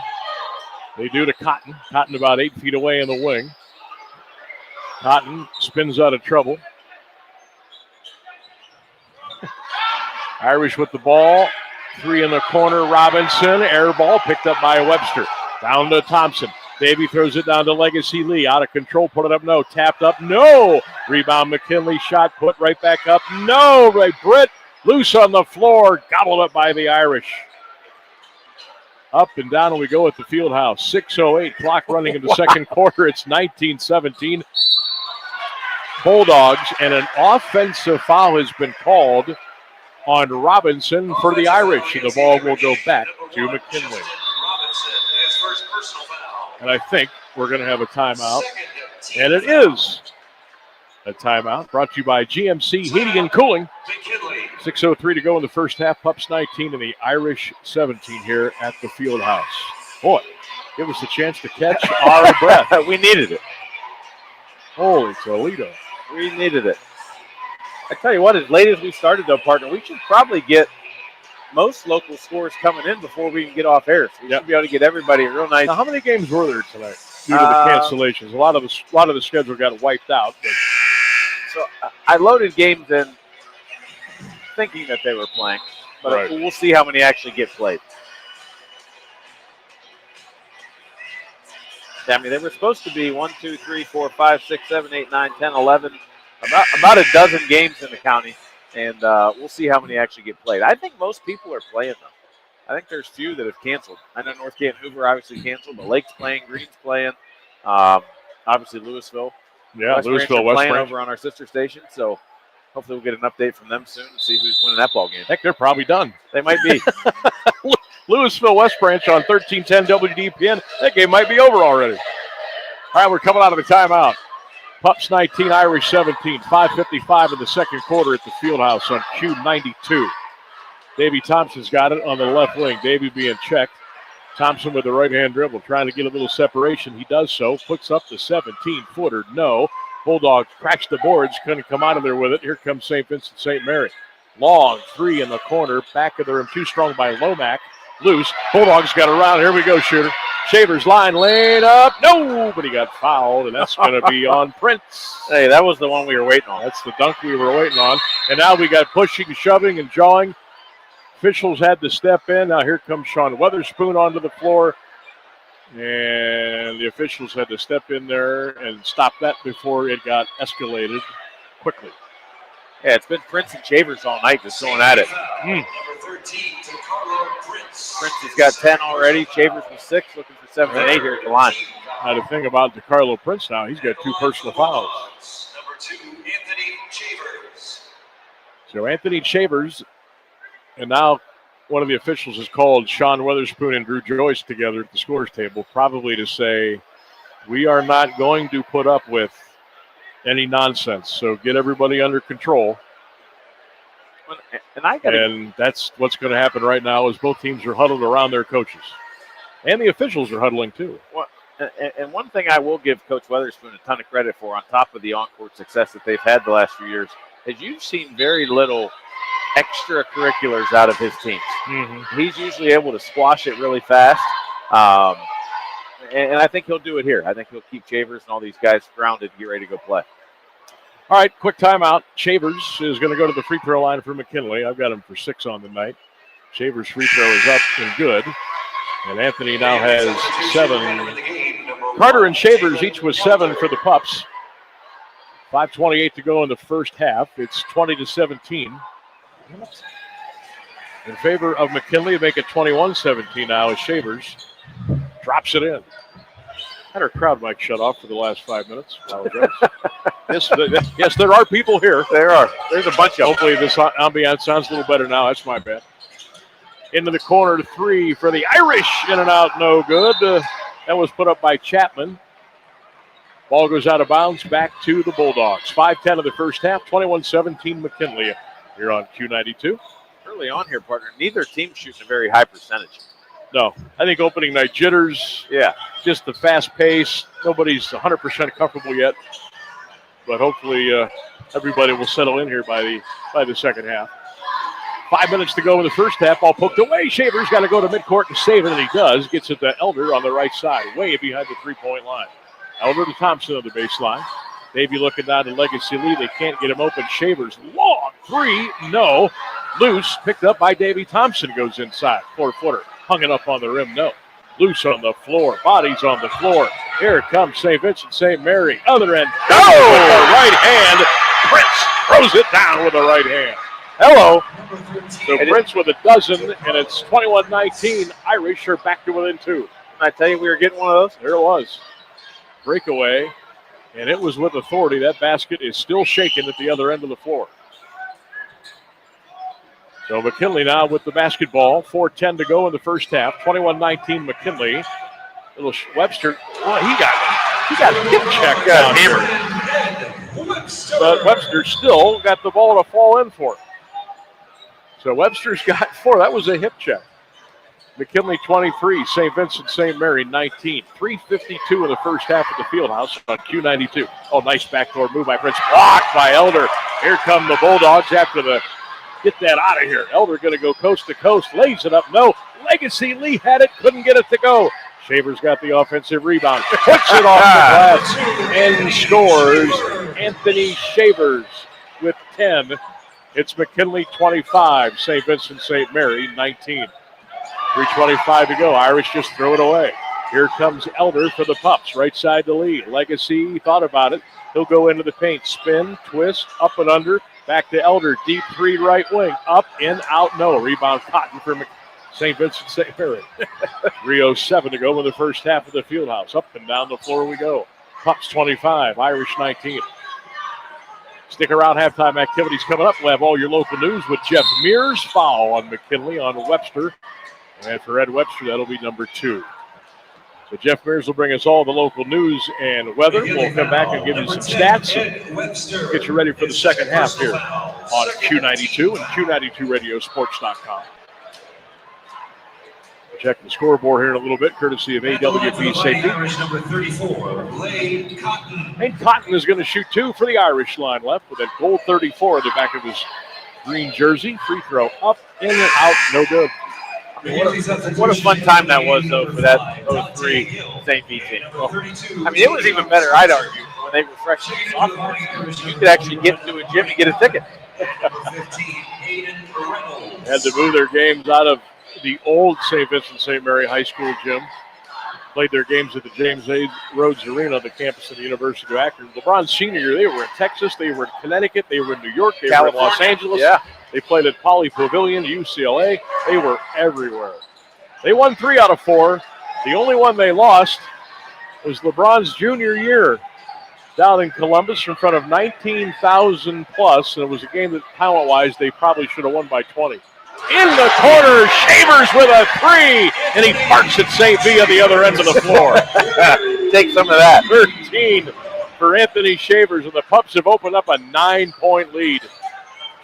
They do to Cotton. Cotton about 8 feet away in the wing. Cotton spins out of trouble. Irish with the ball. 3 in the corner. Robinson. Air ball picked up by Webster. Down to Thompson. Davey throws it down to Legacy Lee. Out of control. Put it up. No. Tapped up. No. Rebound McKinley. Shot put right back up. No. Right. Britt loose on the floor. Gobbled up by the Irish. Up and down and we go at the field house. 6:08. Clock running in the second quarter. It's 19-17. Bulldogs. And an offensive foul has been called on Robinson for the Irish. And the ball will go back to McKinley. And I think we're going to have a timeout. And it is a timeout brought to you by GMC Heating and Cooling. 6:03 to go in the first half. Pups 19 and the Irish 17 here at the field house. Boy, give us a chance to catch our breath. We needed it. Holy Toledo. We needed it. I tell you what, as late as we started, though, partner, we should probably get most local scores coming in before we can get off air. So we should be able to get everybody a real nice. Now, how many games were there tonight due to the cancellations? A lot of the schedule got wiped out. But. So I loaded games in thinking that they were playing, but Right. we'll see how many actually get played. I mean, they were supposed to be 1, 2, 3, 4, 5, 6, 7, 8, 9, 10, 11, about a dozen games in the county, and we'll see how many actually get played. I think most people are playing them. I think there's few that have canceled. I know North Canton Hoover obviously canceled, but Lake's playing, Green's playing, obviously Louisville. Yeah, Louisville, West West playing Branch. over on our sister station, so hopefully we'll get an update from them soon and see who's winning that ball game. Heck, they're probably done. They might be. Louisville, West Branch on 1310 WDPN. That game might be over already. All right, we're coming out of the timeout. Pups 19, Irish 17. 5:55 in the second quarter at the Fieldhouse on Q92. Davey Thompson's got it on the left wing. Davey being checked. Thompson with the right-hand dribble, trying to get a little separation. He does so. Puts up the 17-footer. No. Bulldogs cracks the boards. Couldn't come out of there with it. Here comes St. Vincent St. Mary. Long 3 in the corner. Back of the rim. Too strong by Lomack. Loose. Bulldogs got around. Here we go, shooter. Shavers line lane up. No, but he got fouled, and that's going to be on Prince. Hey, that was the one we were waiting on. That's the dunk we were waiting on. And now we got pushing, shoving, and jawing. Officials had to step in. Now here comes Sean Weatherspoon onto the floor. And the officials had to step in there and stop that before it got escalated quickly. Yeah, it's been Prince and Shavers all night just going at it. Number 13 to Carlo Prince. Prince has got 10 already. Shavers with 6, looking for 7 and 8 here at the line. Now the thing about DeCarlo Prince now, he's got 2 personal fouls. Number 2, Anthony Shavers. So Anthony Shavers, and now one of the officials has called Sean Weatherspoon and Drew Joyce together at the scores table, probably to say, we are not going to put up with any nonsense. So get everybody under control. And that's what's going to happen right now is both teams are huddled around their coaches. And the officials are huddling too. And one thing I will give Coach Weatherspoon a ton of credit for on top of the on-court success that they've had the last few years is you've seen very little extracurriculars out of his teams. Mm-hmm. He's usually able to squash it really fast. And I think he'll do it here. I think he'll keep Shavers and all these guys grounded, get ready to go play. All right, quick timeout. Shavers is going to go to the free throw line for McKinley. I've got him for 6 on the night. Shavers' free throw is up and good. And Anthony now has 7. Carter and Shavers each with 7 for the Pups. 5:28 to go in the first half. It's 20-17. In favor of McKinley, make it 21-17 now as Shavers drops it in. Had our crowd mic shut off for the last 5 minutes. Yes, there are people here. There are. There's a bunch of them. Hopefully this ambiance sounds a little better now. That's my bad. Into the corner, 3 for the Irish. In and out, no good. That was put up by Chapman. Ball goes out of bounds, back to the Bulldogs. 5:10 of the first half, 21-17 McKinley here on Q92. Early on here, partner, neither team shooting a very high percentage. No, I think opening night jitters. Yeah. Just the fast pace. Nobody's 100% comfortable yet. But hopefully everybody will settle in here by the second half. 5 minutes to go in the first half. Ball poked away. Shavers got to go to midcourt to save it, and he does. Gets it to Elder on the right side, way behind the three-point line. Elder to Thompson on the baseline. Davey looking down to Legacy Lee. They can't get him open. Shavers, long 3, no. Loose, picked up by Davey Thompson, goes inside. 4-footer, hung it up on the rim, no. Loose on the floor, bodies on the floor. Here it comes St. Vincent, St. Mary. Other end, no! With the right hand. Prince throws it down with the right hand. Hello. So Prince with a dozen, and it's 21-19. Irish are back to within 2. I tell you, we were getting one of those. There it was. Breakaway, and it was with authority. That basket is still shaking at the other end of the floor. So McKinley now with the basketball. 4:10 to go in the first half. 21-19 McKinley. Little Webster. Well, he got hip check. Got hammered. But Webster still got the ball to fall in for. So Webster's got 4. That was a hip check. McKinley 23, St. Vincent, St. Mary 19. 3:52 in the first half of the Fieldhouse on Q92. Oh, nice backdoor move by Prince. Blocked by Elder. Here come the Bulldogs after the get that out of here. Elder going to go coast to coast. Lays it up. No. Legacy Lee had it. Couldn't get it to go. Shavers got the offensive rebound. Puts it off the glass and scores. Anthony Shavers with 10. It's McKinley 25, St. Vincent, St. Mary 19. 3:25 to go. Irish just throw it away. Here comes Elder for the Pups. Right side to Lee. Legacy thought about it. He'll go into the paint. Spin, twist, up and under. Back to Elder. Deep 3 right wing. Up, in, out, no. Rebound Cotton for St. Vincent, St. Mary. 3:07 to go in the first half of the Fieldhouse. Up and down the floor we go. Pups 25, Irish 19. Stick around, halftime activities coming up. We'll have all your local news with Jeff Mears. Foul on McKinley on Webster. And for Ed Webster, that'll be number 2. So Jeff Mears will bring us all the local news and weather. We'll come back and give you some stats and get you ready for the second half here on Q92 and Q92radiosports.com. Check the scoreboard here in a little bit, courtesy of AWP Safety. Number 34, Blade Cotton. And Cotton is going to shoot 2 for the Irish line left with a gold 34 at the back of his green jersey. Free throw up, in and out, no good. I mean, what a fun time that was, though, for that 03 St. V team. Well, I mean, it was even better, I'd argue, when they were freshmen and sophomores. You could actually get into a gym and get a ticket. Had to move their games out of the old St. Vincent St. Mary High School gym. Played their games at the James A. Rhodes Arena on the campus of the University of Akron. LeBron's senior year, they were in Texas, they were in Connecticut, they were in New York, they were in Los Angeles. Yeah. They played at Poly Pavilion, UCLA. They were everywhere. They won 3 out of 4. The only one they lost was LeBron's junior year down in Columbus in front of 19,000 plus, and it was a game that talent-wise they probably should have won by 20. In the corner, Shavers with a 3, and he parks at St. V on the other end of the floor. Take some of that. 13 for Anthony Shavers, and the Pups have opened up a 9-point lead.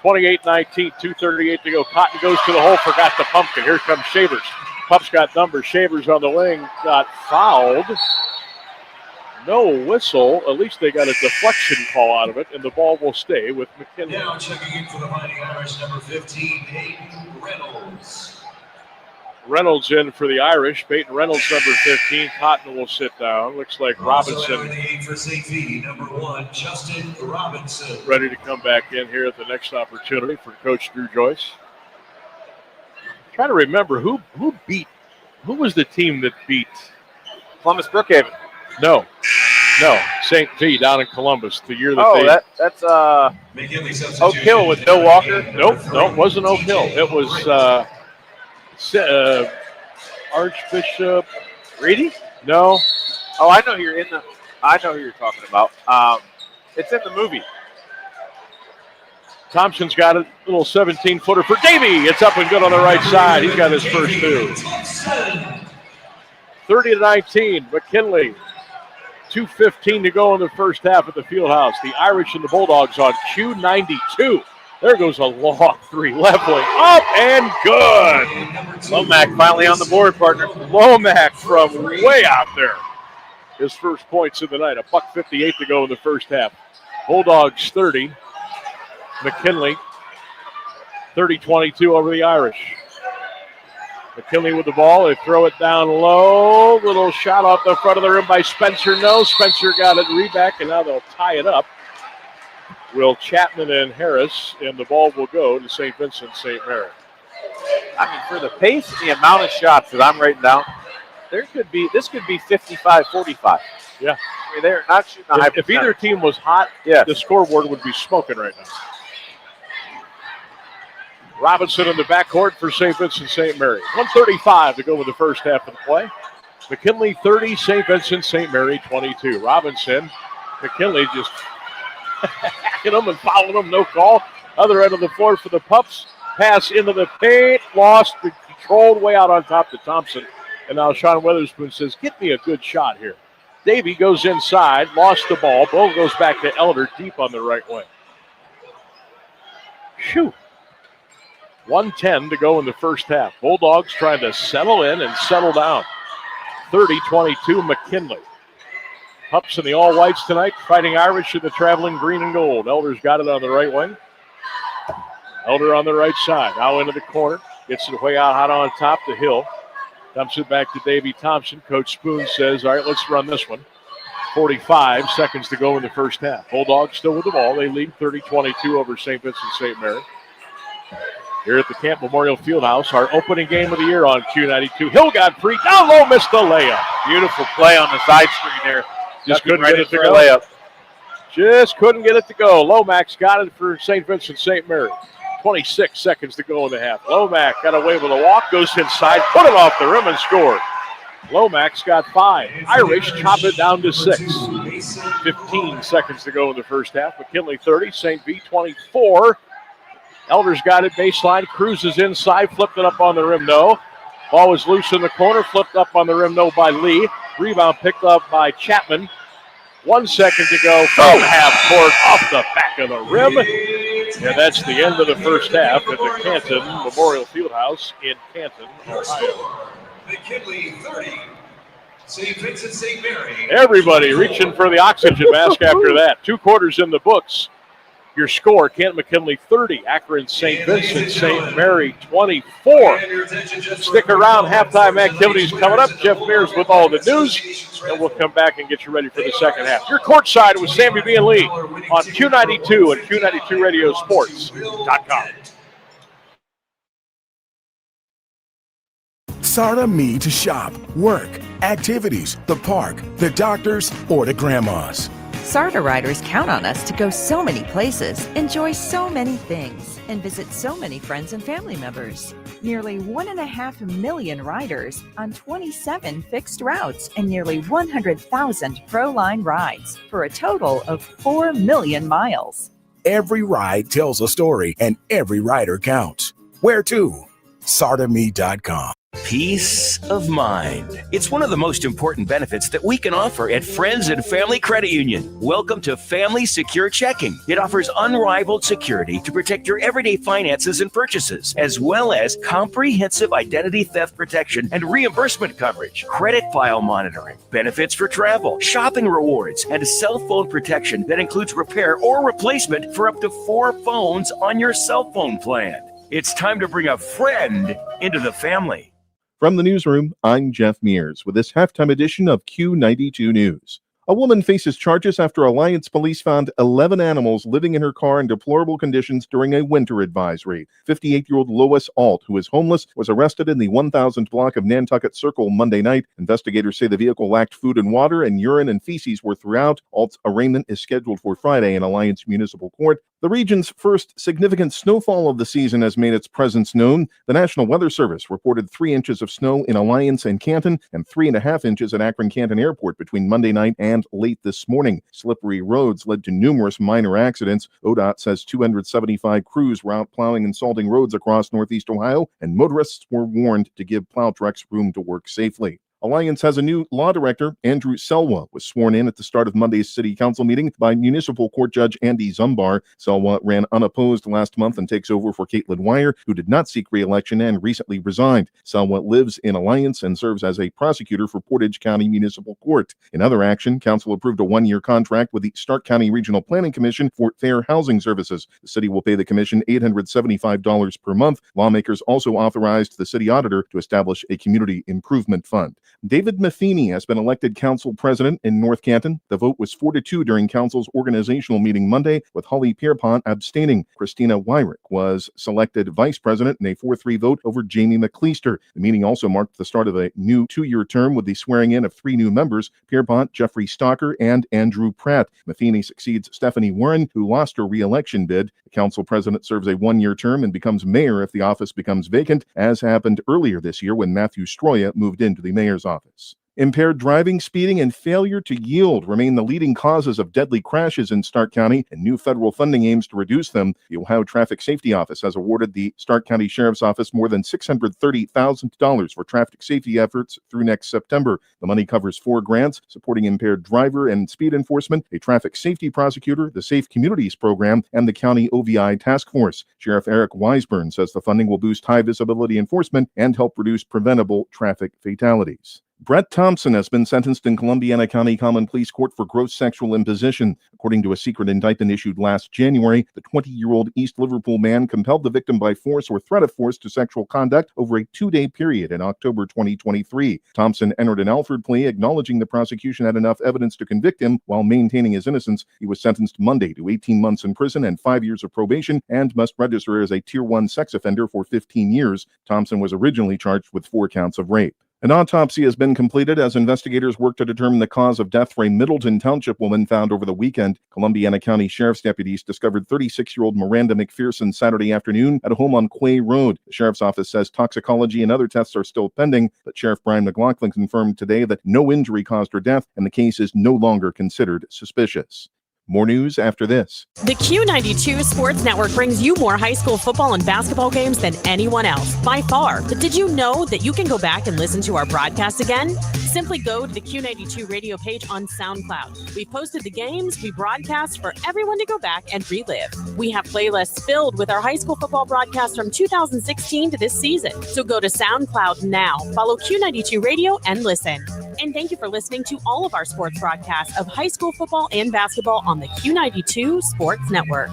28-19, 2:38 to go. Cotton goes to the hole, forgot the pumpkin. Here comes Shavers. Pups got numbers. Shavers on the wing got fouled. No whistle. At least they got a deflection call out of it, and the ball will stay with McKinley. Now checking in for the Fighting Irish, number 15, Hayden Reynolds. Reynolds in for the Irish. Peyton Reynolds, number 15. Cotton will sit down. Looks like Robinson. For St. V, number 1, Justin Robinson. Ready to come back in here at the next opportunity for Coach Drew Joyce. Trying to remember who was the team that beat Columbus Brookhaven. No, St. V down in Columbus the year that that's Oak Hill with Bill Walker. Nope, it wasn't Oak Hill. It was Archbishop Reedy? No. Oh, I know who you're talking about. It's in the movie. Thompson's got a little 17-footer for Davey. It's up and good on the right side. He's got his first 2. 30-19, McKinley. 2:15 to go in the first half at the Fieldhouse. The Irish and the Bulldogs on Q92. There goes a long 3, leveling up and good. Lomack finally on the board, partner. Lomack from way out there. His first points of the night. $1:58 to go in the first half. Bulldogs 30. McKinley 30-22 over the Irish. McKinley with the ball. They throw it down low. Little shot off the front of the rim by Spencer. No, Spencer got it reback, and now they'll tie it up. Will Chapman and Harris, and the ball will go to St. Vincent St. Mary. I mean, for the pace and the amount of shots that I'm writing down, this could be 55-45. Yeah. I mean, they're not shooting a high If either team was hot, the scoreboard would be smoking right now. Robinson in the backcourt for St. Vincent St. Mary. 1:35 to go with the first half of the play. McKinley 30, St. Vincent St. Mary 22. Robinson, McKinley just hacking them and fouling them, no call. Other end of the floor for the Pups. Pass into the paint, lost, controlled way out on top to Thompson. And now Sean Weatherspoon says, get me a good shot here. Davey goes inside, lost the ball. Ball goes back to Elder deep on the right wing. Shoo. 1:10 to go in the first half. Bulldogs trying to settle in and settle down. 30-22 McKinley. Pups in the all-whites tonight. Fighting Irish in the traveling green and gold. Elder's got it on the right wing. Elder on the right side. Now into the corner. Gets it way out hot on top to Hill. Dumps it back to Davey Thompson. Coach Spoon says, all right, let's run this one. 45 seconds to go in the first half. Bulldogs still with the ball. They lead 30-22 over St. Vincent St. Mary. Here at the Camp Memorial Fieldhouse, our opening game of the year on Q92. Hill got free. Down low, missed the layup. Beautiful play on the side screen there. Just couldn't get it to go. Layup. Just couldn't get it to go. Lomax got it for St. Vincent St. Mary. 26 seconds to go in the half. Lomax got away with a walk, goes inside, put it off the rim and scored. Lomax got 5. Irish chop it down to 6. 15 seconds to go in the first half. McKinley 30, St. V 24. Elder's got it baseline, cruises inside, flipped it up on the rim, no. Ball was loose in the corner, flipped up on the rim, no, by Lee. Rebound picked up by Chapman. 1 second to go from half court, off the back of the rim. And that's the end of the first half at the Canton Memorial Fieldhouse in Canton, Ohio. McKinley 30, St. Vincent St. Mary. Everybody reaching for the oxygen mask after that. 2 quarters in the books. Your score, Kent McKinley 30, Akron St. Vincent St. Mary 24. Stick around, halftime activities coming up. Jeff Mears with all the news, and we'll come back and get you ready for the second half. You're courtside with Sammy B and Lee on Q92 and Q92radiosports.com. SARTA Me to shop, work, activities, the park, the doctors, or the grandmas. SARTA riders count on us to go so many places, enjoy so many things, and visit so many friends and family members. Nearly 1.5 million riders on 27 fixed routes and nearly 100,000 ProLine rides for a total of 4 million miles. Every ride tells a story and every rider counts. Where to? SARTAMe.com. Peace of mind. It's one of the most important benefits that we can offer at Friends and Family Credit Union. Welcome to Family Secure Checking. It offers unrivaled security to protect your everyday finances and purchases, as well as comprehensive identity theft protection and reimbursement coverage, credit file monitoring, benefits for travel, shopping rewards, and cell phone protection that includes repair or replacement for up to 4 phones on your cell phone plan. It's time to bring a friend into the family. From the newsroom, I'm Jeff Mears with this halftime edition of Q92 News. A woman faces charges after Alliance police found 11 animals living in her car in deplorable conditions during a winter advisory. 58-year-old Lois Alt, who is homeless, was arrested in the 1000 block of Nantucket Circle Monday night. Investigators say the vehicle lacked food and water, and urine and feces were throughout. Alt's arraignment is scheduled for Friday in Alliance Municipal Court. The region's first significant snowfall of the season has made its presence known. The National Weather Service reported 3 inches of snow in Alliance and Canton and 3.5 inches at Akron-Canton Airport between Monday night and late this morning. Slippery roads led to numerous minor accidents. ODOT says 275 crews were out plowing and salting roads across Northeast Ohio, and motorists were warned to give plow trucks room to work safely. Alliance has a new law director. Andrew Selwa was sworn in at the start of Monday's city council meeting by Municipal Court Judge Andy Zumbar. Selwa ran unopposed last month and takes over for Caitlin Wire, who did not seek re-election and recently resigned. Selwa lives in Alliance and serves as a prosecutor for Portage County Municipal Court. In other action, council approved a 1-year contract with the Stark County Regional Planning Commission for fair housing services. The city will pay the commission $875 per month. Lawmakers also authorized the city auditor to establish a community improvement fund. David Matheny has been elected council president in North Canton. The vote was 4-2 during council's organizational meeting Monday, with Holly Pierpont abstaining. Christina Wyrick was selected vice president in a 4-3 vote over Jamie McLeister. The meeting also marked the start of a new 2-year term with the swearing in of 3 new members: Pierpont, Jeffrey Stalker, and Andrew Pratt. Matheny succeeds Stephanie Warren, who lost her re-election bid. The council president serves a 1-year term and becomes mayor if the office becomes vacant, as happened earlier this year when Matthew Stroya moved into the mayor's office. Impaired driving, speeding, and failure to yield remain the leading causes of deadly crashes in Stark County, and new federal funding aims to reduce them. The Ohio Traffic Safety Office has awarded the Stark County Sheriff's Office more than $630,000 for traffic safety efforts through next September. The money covers 4 grants supporting impaired driver and speed enforcement, a traffic safety prosecutor, the Safe Communities Program, and the County OVI Task Force. Sheriff Eric Weisburn says the funding will boost high visibility enforcement and help reduce preventable traffic fatalities. Brett Thompson has been sentenced in Columbiana County Common Pleas Court for gross sexual imposition. According to a secret indictment issued last January, the 20-year-old East Liverpool man compelled the victim by force or threat of force to sexual conduct over a 2-day period in October 2023. Thompson entered an Alford plea, acknowledging the prosecution had enough evidence to convict him while maintaining his innocence. He was sentenced Monday to 18 months in prison and 5 years of probation and must register as a Tier 1 sex offender for 15 years. Thompson was originally charged with 4 counts of rape. An autopsy has been completed as investigators work to determine the cause of death for a Middleton Township woman found over the weekend. Columbiana County Sheriff's deputies discovered 36-year-old Miranda McPherson Saturday afternoon at a home on Quay Road. The Sheriff's Office says toxicology and other tests are still pending, but Sheriff Brian McLaughlin confirmed today that no injury caused her death and the case is no longer considered suspicious. More news after this. The Q92 Sports Network brings you more high school football and basketball games than anyone else, by far. But did you know that you can go back and listen to our broadcast again? Simply go to the Q92 radio page on SoundCloud. We've posted the games we broadcast for everyone to go back and relive. We have playlists filled with our high school football broadcasts from 2016 to this season. So go to SoundCloud now, follow Q92 Radio, and listen. And thank you for listening to all of our sports broadcasts of high school football and basketball on the Q92 Sports Network.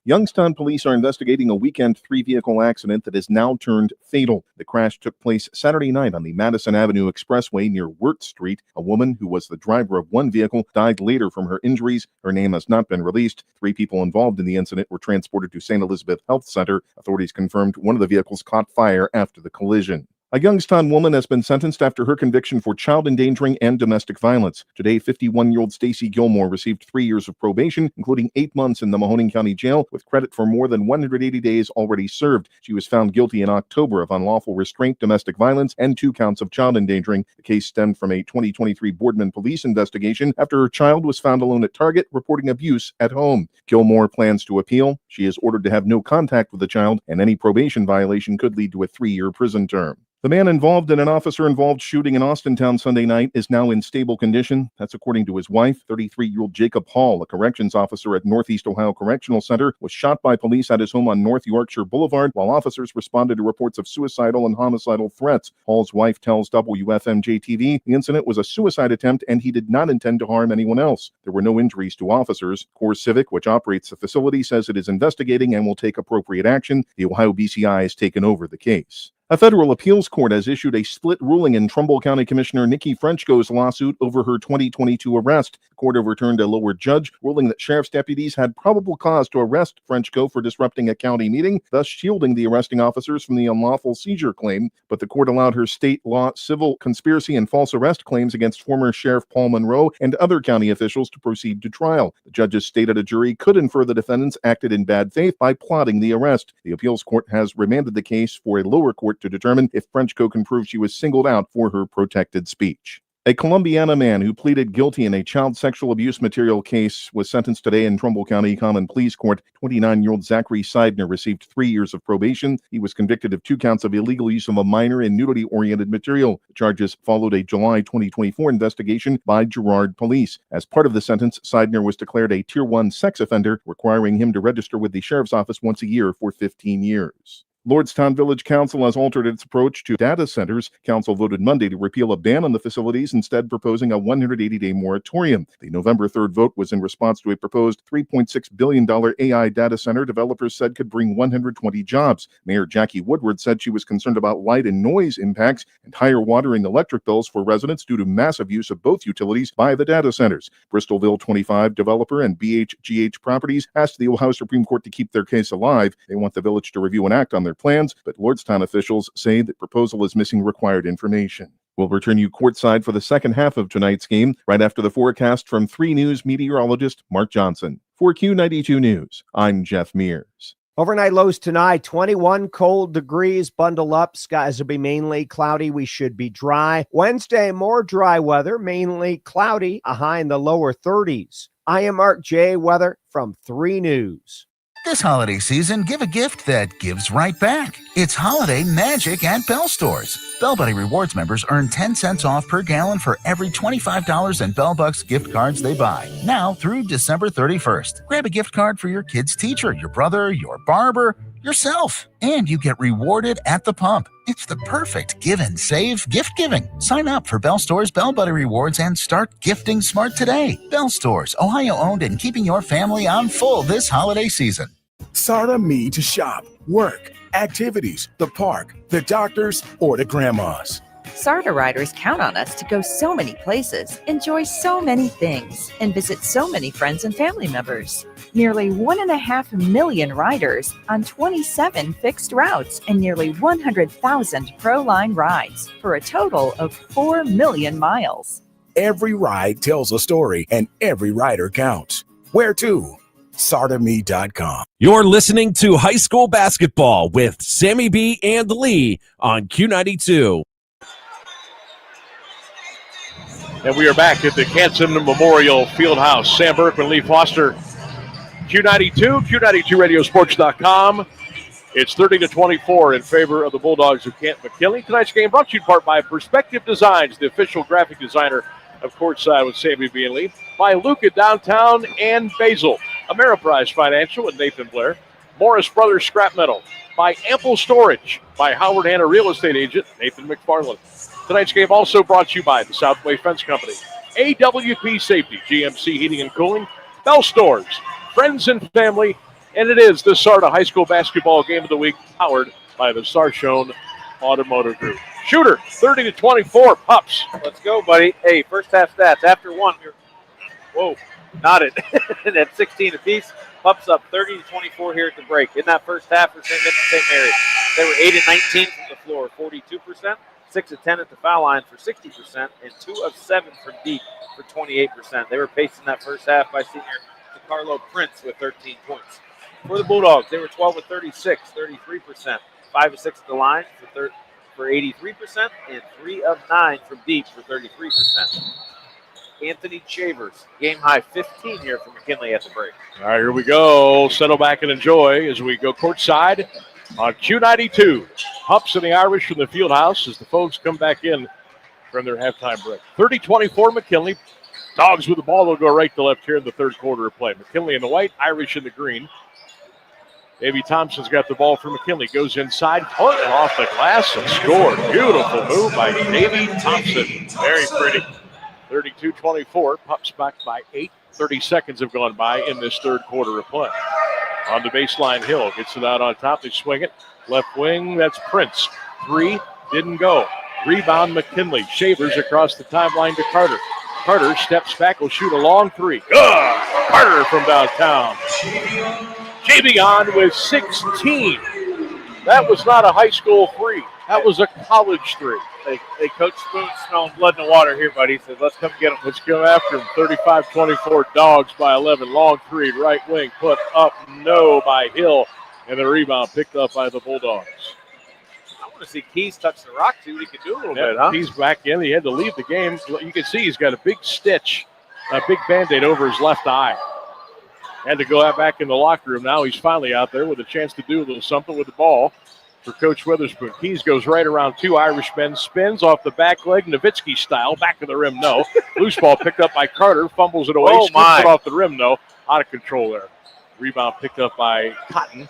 Youngstown police are investigating a weekend three-vehicle accident that has now turned fatal. The crash took place Saturday night on the Madison Avenue Expressway near Wirt Street. A woman who was the driver of one vehicle died later from her injuries. Her name has not been released. 3 people involved in the incident were transported to St. Elizabeth Health Center. Authorities confirmed one of the vehicles caught fire after the collision. A Youngstown woman has been sentenced after her conviction for child endangering and domestic violence. Today, 51-year-old Stacy Gilmore received 3 years of probation, including 8 months in the Mahoning County Jail, with credit for more than 180 days already served. She was found guilty in October of unlawful restraint, domestic violence, and 2 counts of child endangering. The case stemmed from a 2023 Boardman police investigation after her child was found alone at Target reporting abuse at home. Gilmore plans to appeal. She is ordered to have no contact with the child, and any probation violation could lead to a 3-year prison term. The man involved in an officer-involved shooting in Austintown Sunday night is now in stable condition. That's according to his wife. 33-year-old Jacob Hall, a corrections officer at Northeast Ohio Correctional Center, was shot by police at his home on North Yorkshire Boulevard while officers responded to reports of suicidal and homicidal threats. Hall's wife tells WFMJ-TV the incident was a suicide attempt and he did not intend to harm anyone else. There were no injuries to officers. Core Civic, which operates the facility, says it is investigating and will take appropriate action. The Ohio BCI has taken over the case. A federal appeals court has issued a split ruling in Trumbull County Commissioner Nikki Frenchko's lawsuit over her 2022 arrest. The court overturned a lower judge, ruling that sheriff's deputies had probable cause to arrest Frenchko for disrupting a county meeting, thus shielding the arresting officers from the unlawful seizure claim. But the court allowed her state law, civil conspiracy, and false arrest claims against former Sheriff Paul Monroe and other county officials to proceed to trial. The judges stated a jury could infer the defendants acted in bad faith by plotting the arrest. The appeals court has remanded the case for a lower court to determine if Frenchko can prove she was singled out for her protected speech. A Columbiana man who pleaded guilty in a child sexual abuse material case was sentenced today in Trumbull County Common Pleas Court. 29-year-old Zachary Seidner received 3 years of probation. He was convicted of 2 counts of illegal use of a minor in nudity-oriented material. The charges followed a July 2024 investigation by Girard Police. As part of the sentence, Seidner was declared a Tier 1 sex offender, requiring him to register with the Sheriff's Office once a year for 15 years. Lordstown Village Council has altered its approach to data centers. Council voted Monday to repeal a ban on the facilities, instead proposing a 180-day moratorium. The November 3rd vote was in response to a proposed $3.6 billion AI data center developers said could bring 120 jobs. Mayor Jackie Woodward said she was concerned about light and noise impacts and higher water and electric bills for residents due to massive use of both utilities by the data centers. Bristolville 25 developer and BHGH Properties asked the Ohio Supreme Court to keep their case alive. They want the village to review and act on their plans, but Lordstown officials say the proposal is missing required information. We'll return you courtside for the second half of tonight's game right after the forecast from 3 News meteorologist Mark Johnson. For Q92 News, I'm Jeff Mears. Overnight lows tonight, 21 cold degrees. Bundle up. Skies will be mainly cloudy. We should be dry. Wednesday, more dry weather, mainly cloudy, a high in the lower 30s. I am Mark J. Weather from 3 News. This holiday season, give a gift that gives right back. It's holiday magic at Bell Stores. Bell Buddy Rewards members earn 10 cents off per gallon for every $25 in Bell Bucks gift cards they buy. Now through December 31st. Grab a gift card for your kid's teacher, your brother, your barber, yourself. And you get rewarded at the pump. It's the perfect give and save gift giving. Sign up for Bell Stores Bell Buddy Rewards and start gifting smart today. Bell Stores, Ohio owned and keeping your family on full this holiday season. Sarda me to shop, work, activities, the park, the doctors, or the grandmas. SARTA riders count on us to go so many places, enjoy so many things, and visit so many friends and family members. Nearly 1.5 million riders on 27 fixed routes and nearly 100,000 ProLine rides for a total of 4 million miles. Every ride tells a story and every rider counts. Where to? SardaMe.com. You're listening to High School Basketball with Sammy B and Lee on Q92. And we are back at the Canson Memorial Fieldhouse. Sam Berkman, Lee Foster, Q92, Q92radiosports.com. It's 30-24 in favor of the Bulldogs of McKinley. Tonight's game brought to you in part by Perspective Designs, the official graphic designer of Courtside with Sammy B and Lee, by Luca Downtown and Basil, Ameriprise Financial and Nathan Blair, Morris Brothers Scrap Metal, by Ample Storage, by Howard Hanna Real Estate Agent Nathan McFarland. Tonight's game also brought to you by the Southway Fence Company, AWP Safety, GMC Heating and Cooling, Bell Stores, Friends and Family, And it is the Sarda High School Basketball Game of the Week, powered by the Sarshone Automotive Group. Shooter, 30-24, Pups. Let's go, buddy. Hey, first half stats. After one, whoa, nodded. At 16 apiece, Pups up 30-24 here at the break. In that first half for St. Vincent St. Mary, they were 8 of 19 from the floor, 42%, 6 of 10 at the foul line for 60%, and 2 of 7 from deep for 28%. They were pacing that first half by senior DeCarlo Prince with 13 points. For the Bulldogs, they were 12 of 36, 33%, 5 of 6 at the line for 83%, and 3 of 9 from deep for 33%. Anthony Chavers, game high 15 here for McKinley at the break. All right, here we go. Settle back and enjoy as we go courtside on Q92. Pups and the Irish from the field house as the folks come back in from their halftime break. 30-24 McKinley. Dogs with the ball will go right to left here in the third quarter of play. McKinley in the white, Irish in the green. Davey Thompson's got the ball for McKinley. Goes inside, put it off the glass and scored. Beautiful move by Davey Thompson. Very pretty. 32-24. Pups back by 8. 30 seconds have gone by in this third quarter of play. On the baseline, Hill gets it out on top. They swing it. Left wing, that's Prince. 3, didn't go. Rebound, McKinley. Shavers across the timeline to Carter. Carter steps back, will shoot a long 3. Good! Carter from downtown. Javion with 16. That was not a high school 3. That was a college 3. Hey, Coach Spoon smelling blood in the water here, buddy. He says, let's come get him. Let's go after him. 35-24, Dogs by 11. Long 3, right wing, put up, no by Hill. And the rebound picked up by the Bulldogs. I want to see Keys touch the rock, see what he can do a little bit, huh? Keys back in. He had to leave the game. You can see he's got a big stitch, a big Band-Aid over his left eye. Had to go out back in the locker room. Now he's finally out there with a chance to do a little something with the ball for Coach Witherspoon. Keys goes right around 2 Irishmen, spins off the back leg, Nowitzki style, back of the rim, no. Loose ball picked up by Carter, fumbles it away, scoops it off the rim, no. Out of control there. Rebound picked up by Cotton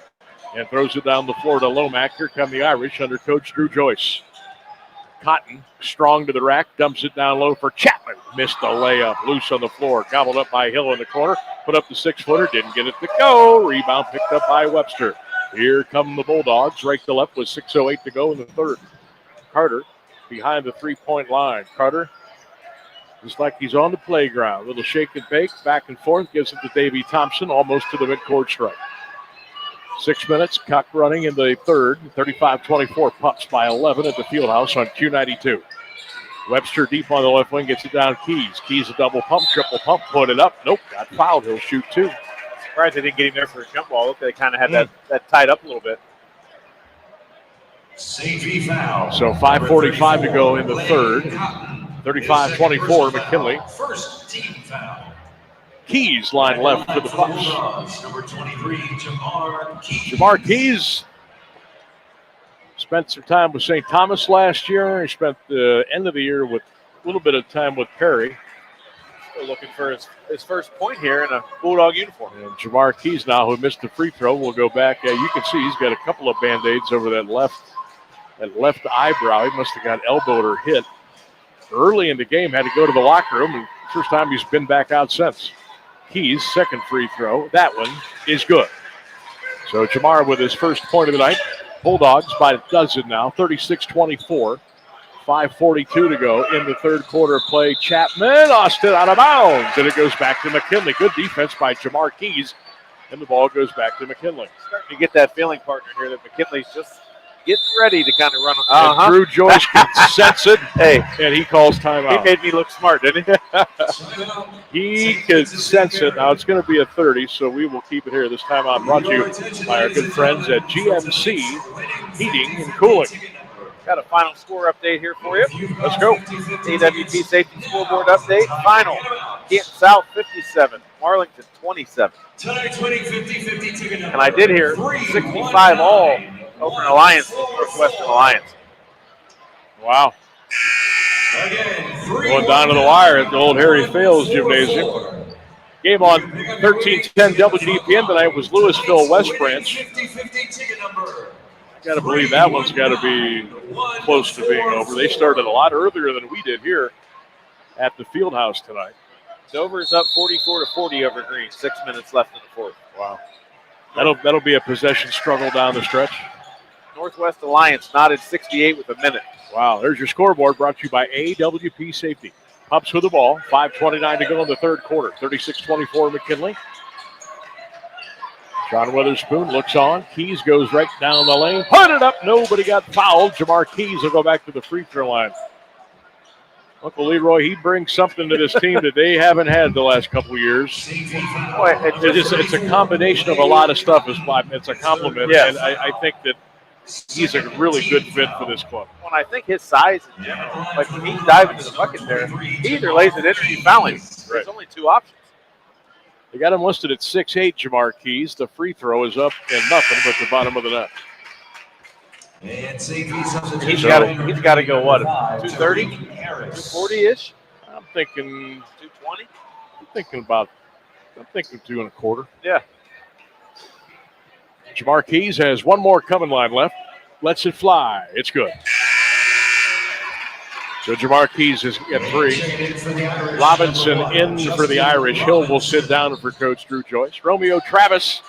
and throws it down the floor to Lomack. Here come the Irish under Coach Drew Joyce. Cotton, strong to the rack, dumps it down low for Chapman. Missed the layup, loose on the floor, gobbled up by Hill in the corner. Put up the 6-footer, didn't get it to go. Rebound picked up by Webster. Here come the Bulldogs, right to left with 6:08 to go in the third. Carter behind the three-point line. Carter, just like he's on the playground. Little shake and bake, back and forth, gives it to Davey Thompson, almost to the midcourt stripe. 6 minutes, clock running in the third. 35-24, Pups by 11 at the Fieldhouse on Q92. Webster deep on the left wing, gets it down Keys. Keys a double pump, triple pump, put it up. Nope, got fouled. He'll shoot 2. Surprised they didn't get him there for a jump ball. Look, they kind of had that tied up a little bit. Safety foul. So 5:45 to go in the third. 35-24, McKinley. First team foul. Keys line left for the Pups. Number 23, Jamar Keys. Jamar Keys spent some time with St. Thomas last year. He spent the end of the year with a little bit of time with Perry. Still looking for his first point here in a Bulldog uniform. And Jamar Keys now, who missed the free throw, will go back. You can see he's got a couple of Band-Aids over that left eyebrow. He must have got elbowed or hit early in the game, had to go to the locker room, and first time he's been back out since. Keys, second free throw. That one is good. So Jamar with his first point of the night. Bulldogs by a dozen now, 36-24. 5:42 to go in the third quarter of play. Chapman lost it out of bounds, and it goes back to McKinley. Good defense by Jamar Keys, and the ball goes back to McKinley. Starting to get that feeling, partner, here that McKinley's just getting ready to kind of run. And Drew Joyce can sense it, and he calls timeout. He made me look smart, didn't He he? can sense it. Now it's going to be a 30, so we will keep it here. This timeout brought to you by our good friends at GMC Heating and Cooling. Got a final score update here for you. Let's go. AWP safety scoreboard update. Final. Canton South 57, Marlington 27. And I did hear 65 all over an Alliance, Northwestern Alliance. Wow. Going down to the wire at the old Harry Fales Gymnasium. Game on 1310 WDPN tonight was Louisville West Branch. Got to believe that one's got to be close to being over. They started a lot earlier than we did here at the Fieldhouse tonight. Dover's up 44-40 over Green. 6 minutes left in the fourth. Wow. That'll be a possession struggle down the stretch. Northwest Alliance knotted 68 with a minute. Wow, there's your scoreboard brought to you by AWP Safety. Pups with the ball, 5:29 to go in the third quarter, 36-24 McKinley. Sean Witherspoon looks on. Keys goes right down the lane. Put it up. Nobody got fouled. Jamar Keys will go back to the free throw line. Uncle Leroy, he brings something to this team that they haven't had the last couple of years. Boy, It's a combination of a lot of stuff. It's a compliment. Yes. And I think that he's a really good fit for this club. Well, I think his size in general, like when he's diving to the bucket there, he either lays it in or he's fouling. There's only two options. They got him listed at 6'8", Jamar Keys. The free throw is up and nothing but the bottom of the net. And safety substitution. He's got to go, what, 230, 240-ish? I'm thinking 220? I'm thinking 2.25. Yeah. Jamar Keys has one more coming line left. Lets it fly. It's good. So Jamar Keys is at 3. Robinson in for the Irish. Hill will sit down for Coach Drew Joyce. Romeo Travis,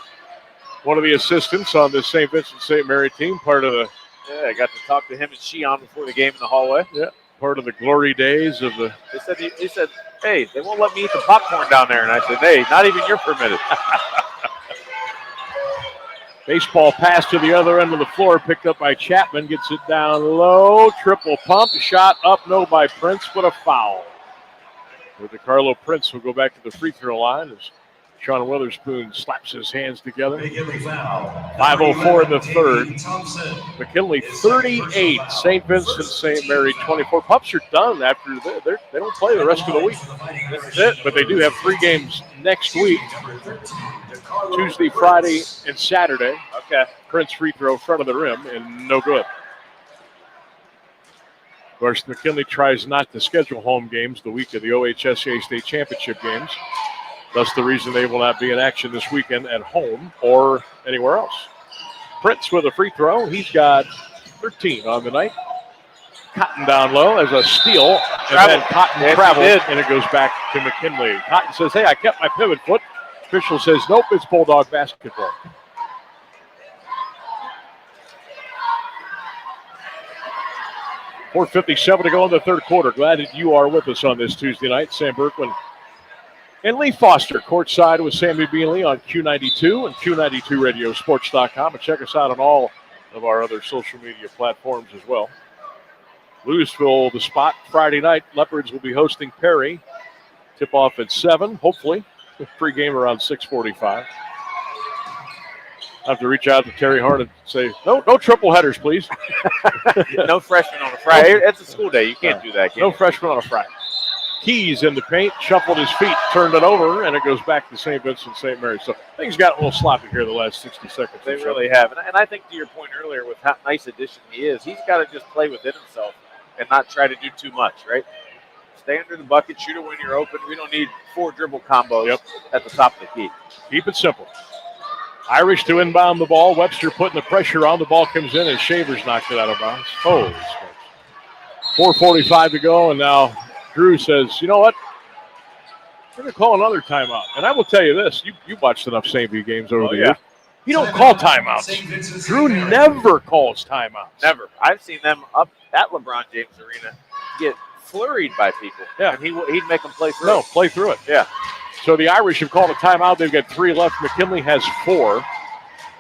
one of the assistants on this St. Vincent St. Mary team, part of the. Yeah, I got to talk to him and Sheon before the game in the hallway. Yeah, part of the glory days of the. He said, hey, they won't let me eat the popcorn down there. And I said, hey, not even you're permitted. Baseball pass to the other end of the floor, picked up by Chapman, gets it down low, triple pump, shot up, no by Prince, but a foul. Where DeCarlo Prince will go back to the free throw line as Sean Witherspoon slaps his hands together. 5:04 in the third. McKinley 38, St. Vincent St. Mary 24. Pups are done after they don't play the rest of the week. This is it, but they do have 3 games next week. Tuesday, Friday, and Saturday. Okay. Prince free throw front of the rim and no good. Of course, McKinley tries not to schedule home games the week of the OHSAA State Championship games. That's the reason they will not be in action this weekend at home or anywhere else. Prince with a free throw. He's got 13 on the night. Cotton down low as a steal. And then Cotton traveled, and it goes back to McKinley. Cotton says, hey, I kept my pivot foot. Official says, nope, it's Bulldog basketball. .457 to go in the third quarter. Glad that you are with us on this Tuesday night. Sam Berkman and Lee Foster courtside with Sammy Beanley on Q92 and Q92radiosports.com. And check us out on all of our other social media platforms as well. Louisville, the spot, Friday night. Leopards will be hosting Perry. Tip-off at 7, hopefully. Pre-game around 6:45. I have to reach out to Terry Hart and say, no triple headers, please. No freshmen on a Friday. It's a school day. You can't do that. No freshmen on a Friday. Keys in the paint, shuffled his feet, turned it over, and it goes back to St. Vincent St. Mary. So things got a little sloppy here the last 60 seconds. They really have. And I think to your point earlier with how nice addition he is, he's got to just play within himself and not try to do too much, right? Stay under the bucket, shoot it when you're open. We don't need 4 dribble combos at the top of the key. Keep it simple. Irish to inbound the ball. Webster putting the pressure on. The ball comes in, and Shavers knocked it out of bounds. Holy smokes. 4:45 to go, and now Drew says, you know what? We're going to call another timeout. And I will tell you this. You watched enough St. V games over the years. You don't call timeouts. Drew never calls timeouts. Never. I've seen them up at LeBron James Arena get flurried by people. Yeah. And he'd make them play through it. No, play through it. Yeah. So the Irish have called a timeout. They've got 3 left. McKinley has 4.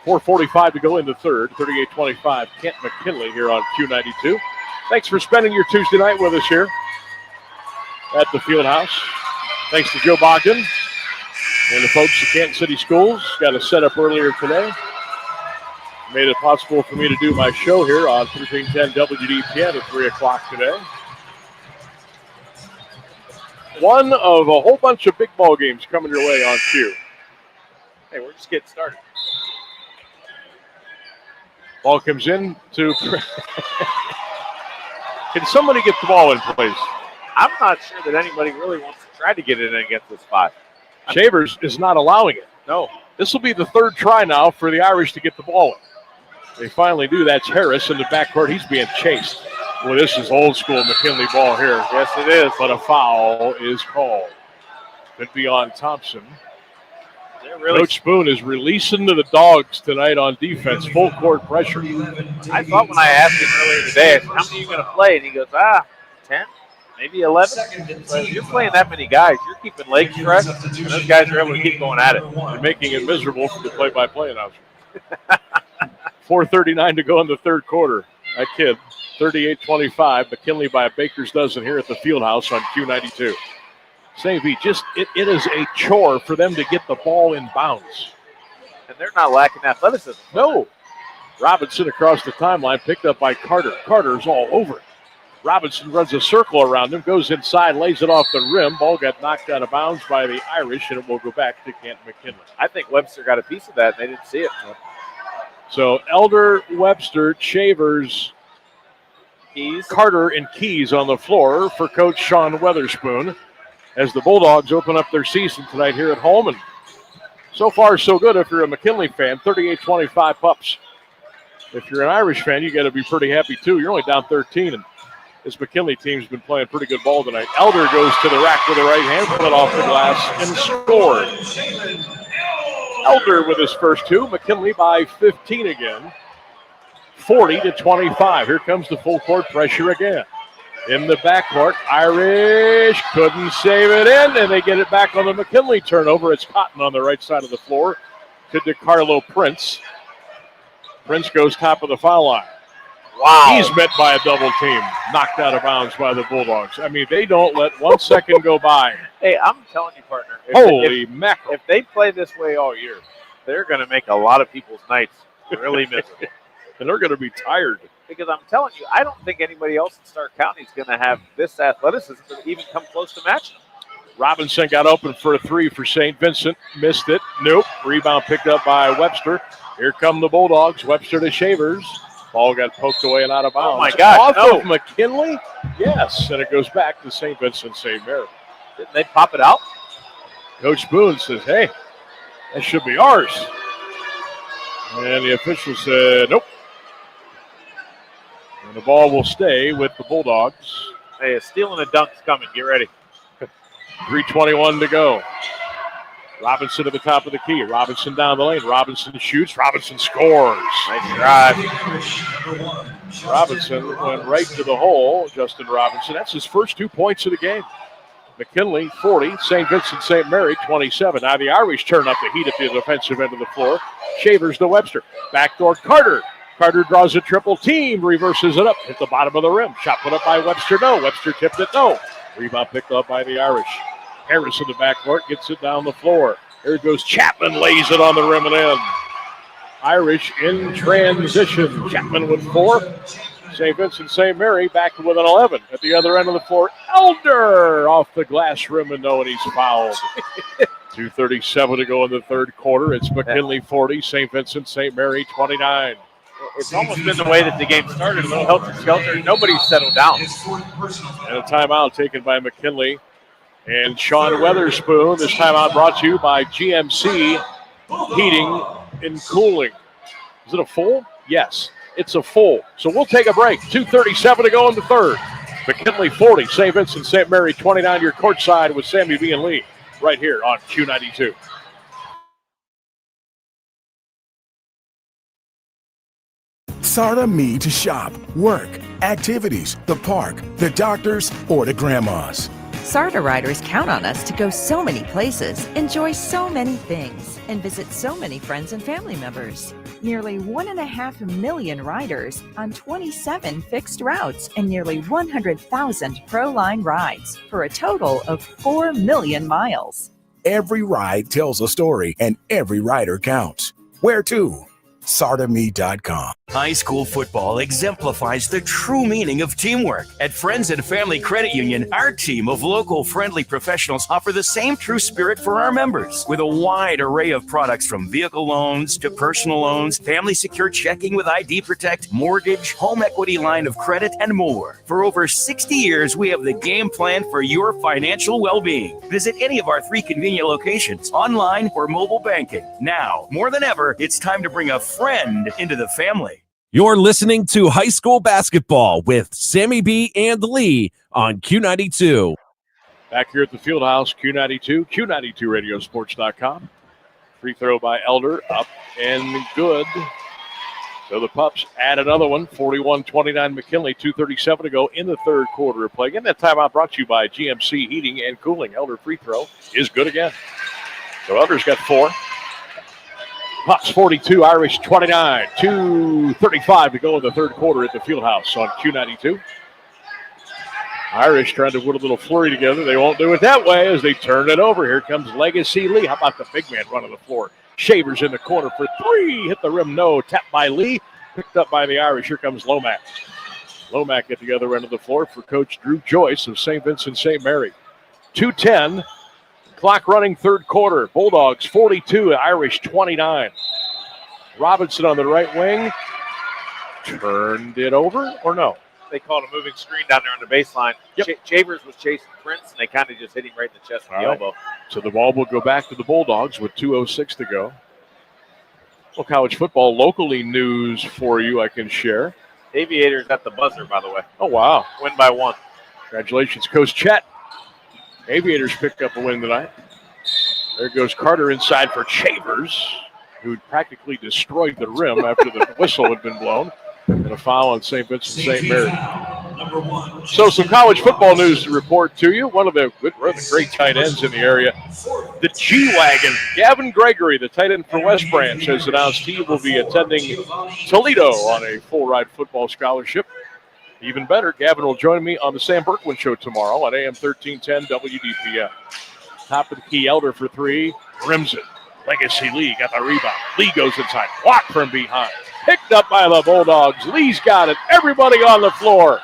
4:45 to go in the third. 38-25. Kent McKinley here on Q92. Thanks for spending your Tuesday night with us here at the Field House. Thanks to Joe Bogdan and the folks at Canton City Schools. Got a setup earlier today. Made it possible for me to do my show here on 1310 WDPN at 3 o'clock today. One of a whole bunch of big ball games coming your way on Q. Hey, we're just getting started. Ball comes in to. Can somebody get the ball in, please? I'm not sure that anybody really wants to try to get it in against this spot. Shavers is not allowing it. No. This will be the third try now for the Irish to get the ball in. They finally do. That's Harris in the backcourt. He's being chased. Well, this is old school McKinley ball here. Yes, it is. But a foul is called. Could be on Thompson. Coach Spoon is releasing to the dogs tonight on defense, full court pressure. I thought when I asked him earlier today, I said, how many are you going to play? And he goes, 10, maybe 11. So if you're playing that many guys, you're keeping legs fresh, and those guys are able to keep going at it. You're making it miserable for the play-by-play announcer. 4:39 to go in the third quarter. I kid. 38-25. McKinley by a baker's dozen here at the Fieldhouse on Q92. St. V, it is a chore for them to get the ball in bounds. And they're not lacking athleticism. No. Robinson across the timeline, picked up by Carter. Carter's all over it. Robinson runs a circle around him, goes inside, lays it off the rim. Ball got knocked out of bounds by the Irish, and it will go back to Canton McKinley. I think Webster got a piece of that, and they didn't see it. So Elder, Webster, Shavers, Keys, Carter, and Keys on the floor for Coach Sean Weatherspoon as the Bulldogs open up their season tonight here at home. And so far, so good if you're a McKinley fan. 38-25 Pups. If you're an Irish fan, you got to be pretty happy too. You're only down 13, and this McKinley team's been playing pretty good ball tonight. Elder goes to the rack with the right hand, put it off the glass, and scored. Elder with his first two. McKinley by 15 again. 40-25. Here comes the full court pressure again. In the backcourt, Irish couldn't save it in, and they get it back on the McKinley turnover. It's Cotton on the right side of the floor to DeCarlo Prince. Prince goes top of the foul line. Wow. He's met by a double team, knocked out of bounds by the Bulldogs. I mean, they don't let 1 second go by. Hey, I'm telling you, partner. Holy mackerel. If they play this way all year, they're going to make a lot of people's nights really miserable. And they're going to be tired. Because I'm telling you, I don't think anybody else in Stark County is going to have this athleticism to even come close to matching them. Robinson got open for a three for St. Vincent. Missed it. Nope. Rebound picked up by Webster. Here come the Bulldogs. Webster to Shavers. Ball got poked away and out of bounds. Oh, my God. Off of McKinley? Yes. And it goes back to St. Vincent, St. Mary. Didn't they pop it out? Coach Boone says, hey, that should be ours. And the official said, nope. And the ball will stay with the Bulldogs. Hey, a steal and a dunk's coming. Get ready. 3:21 to go. Robinson at the top of the key. Robinson down the lane. Robinson shoots. Robinson scores. Nice drive. Robinson went right to the hole. Justin Robinson. That's his first 2 points of the game. McKinley, 40. St. Vincent St. Mary, 27. Now the Irish turn up the heat at the defensive end of the floor. Shavers to Webster. Backdoor Carter. Carter draws a triple team. Reverses it up. Hit the bottom of the rim. Shot put up by Webster. No. Webster tipped it. No. Rebound picked up by the Irish. Harris in the backcourt gets it down the floor. There goes Chapman, lays it on the rim and in. Irish in transition. Chapman with 4. St. Vincent St. Mary back with an 11. At the other end of the floor, Elder off the glass rim and no, and he's fouled. 2:37 to go in the third quarter. It's McKinley 40, St. Vincent St. Mary 29. It's almost been the way that the game started. A little helter-skelter. Nobody's settled down. And a timeout taken by McKinley and Sean Weatherspoon. This timeout brought to you by GMC Heating and Cooling. Is it a full? Yes, it's a full. So we'll take a break. 2:37 to go in the third. McKinley 40, St. Vincent St. Mary 29. Your courtside with Sammy B and Lee right here on Q92. Sarda me to shop, work, activities, the park, the doctors, or the grandmas. SARTA riders count on us to go so many places, enjoy so many things, and visit so many friends and family members. Nearly 1.5 million riders on 27 fixed routes and nearly 100,000 ProLine rides for a total of 4 million miles. Every ride tells a story, and every rider counts. Where to? SardaMe.com. High school football exemplifies the true meaning of teamwork. At Friends and Family Credit Union, our team of local friendly professionals offer the same true spirit for our members. With a wide array of products from vehicle loans to personal loans, family secure checking with ID Protect, mortgage, home equity line of credit, and more. For over 60 years, we have the game plan for your financial well-being. Visit any of our 3 convenient locations, online or mobile banking. Now, more than ever, it's time to bring a friend into the family. You're listening to High School Basketball with Sammy B and Lee on Q92. Back here at the Fieldhouse, Q92, Q92radiosports.com. Free throw by Elder, up and good. So the Pups add another one, 41-29 McKinley, 2:37 to go in the third quarter of play. Again, that timeout brought to you by GMC Heating and Cooling. Elder free throw is good again. So Elder's got 4. Pups 42, Irish 29, 2:35 to go in the third quarter at the Fieldhouse on Q92. Irish trying to put a little flurry together. They won't do it that way as they turn it over. Here comes Legacy Lee. How about the big man running the floor? Shavers in the corner for 3. Hit the rim, no. Tapped by Lee. Picked up by the Irish. Here comes Lomax. Lomax at the other end of the floor for Coach Drew Joyce of St. Vincent St. Mary. 2:10. Clock running third quarter. Bulldogs 42, Irish 29. Robinson on the right wing. Turned it over or no? They called a moving screen down there on the baseline. Yep. Chavers was chasing Prince, and they kind of just hit him right in the chest with the elbow. So the ball will go back to the Bulldogs with 2:06 to go. Well, college football locally news for you I can share. Aviators at the buzzer, by the way. Oh, wow. Win by 1. Congratulations, Coach Chet. Aviators picked up a win tonight. There goes Carter inside for Chavers, who practically destroyed the rim after the whistle had been blown. And a foul on St. Vincent St. Mary. So some college football news to report to you. One of the great tight ends in the area, the G-Wagon, Gavin Gregory, the tight end for West Branch, has announced he will be attending Toledo on a full-ride football scholarship. Even better, Gavin will join me on the Sam Berkwin Show tomorrow on AM 1310 WDPN. Top of the key, Elder for 3, rims it. Legacy Lee got the rebound. Lee goes inside, blocked from behind. Picked up by the Bulldogs. Lee's got it. Everybody on the floor.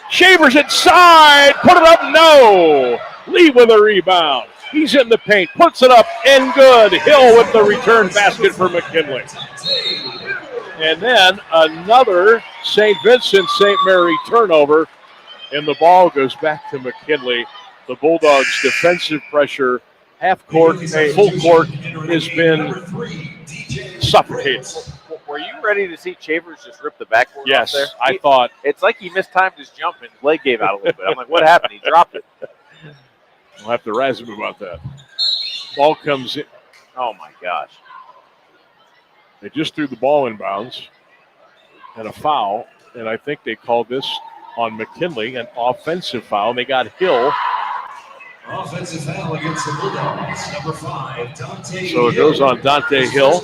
Shavers inside. Put it up. No. Lee with a rebound. He's in the paint. Puts it up and good. Hill with the return basket for McKinley. And then another St. Vincent St. Mary turnover. And the ball goes back to McKinley. The Bulldogs' defensive pressure, half court, full court, has been suffocated. Were you ready to see Chavers just rip the backboard off there? Yes, I thought. It's like he mistimed his jump and his leg gave out a little bit. I'm like, what happened? He dropped it. I'll have to razz him about that. Ball comes in. Oh, my gosh. They just threw the ball in bounds and a foul, and I think they called this on McKinley, an offensive foul. They got Hill. Offensive foul against the Bulldogs, number 5, Dante. So it goes on Dante Hill,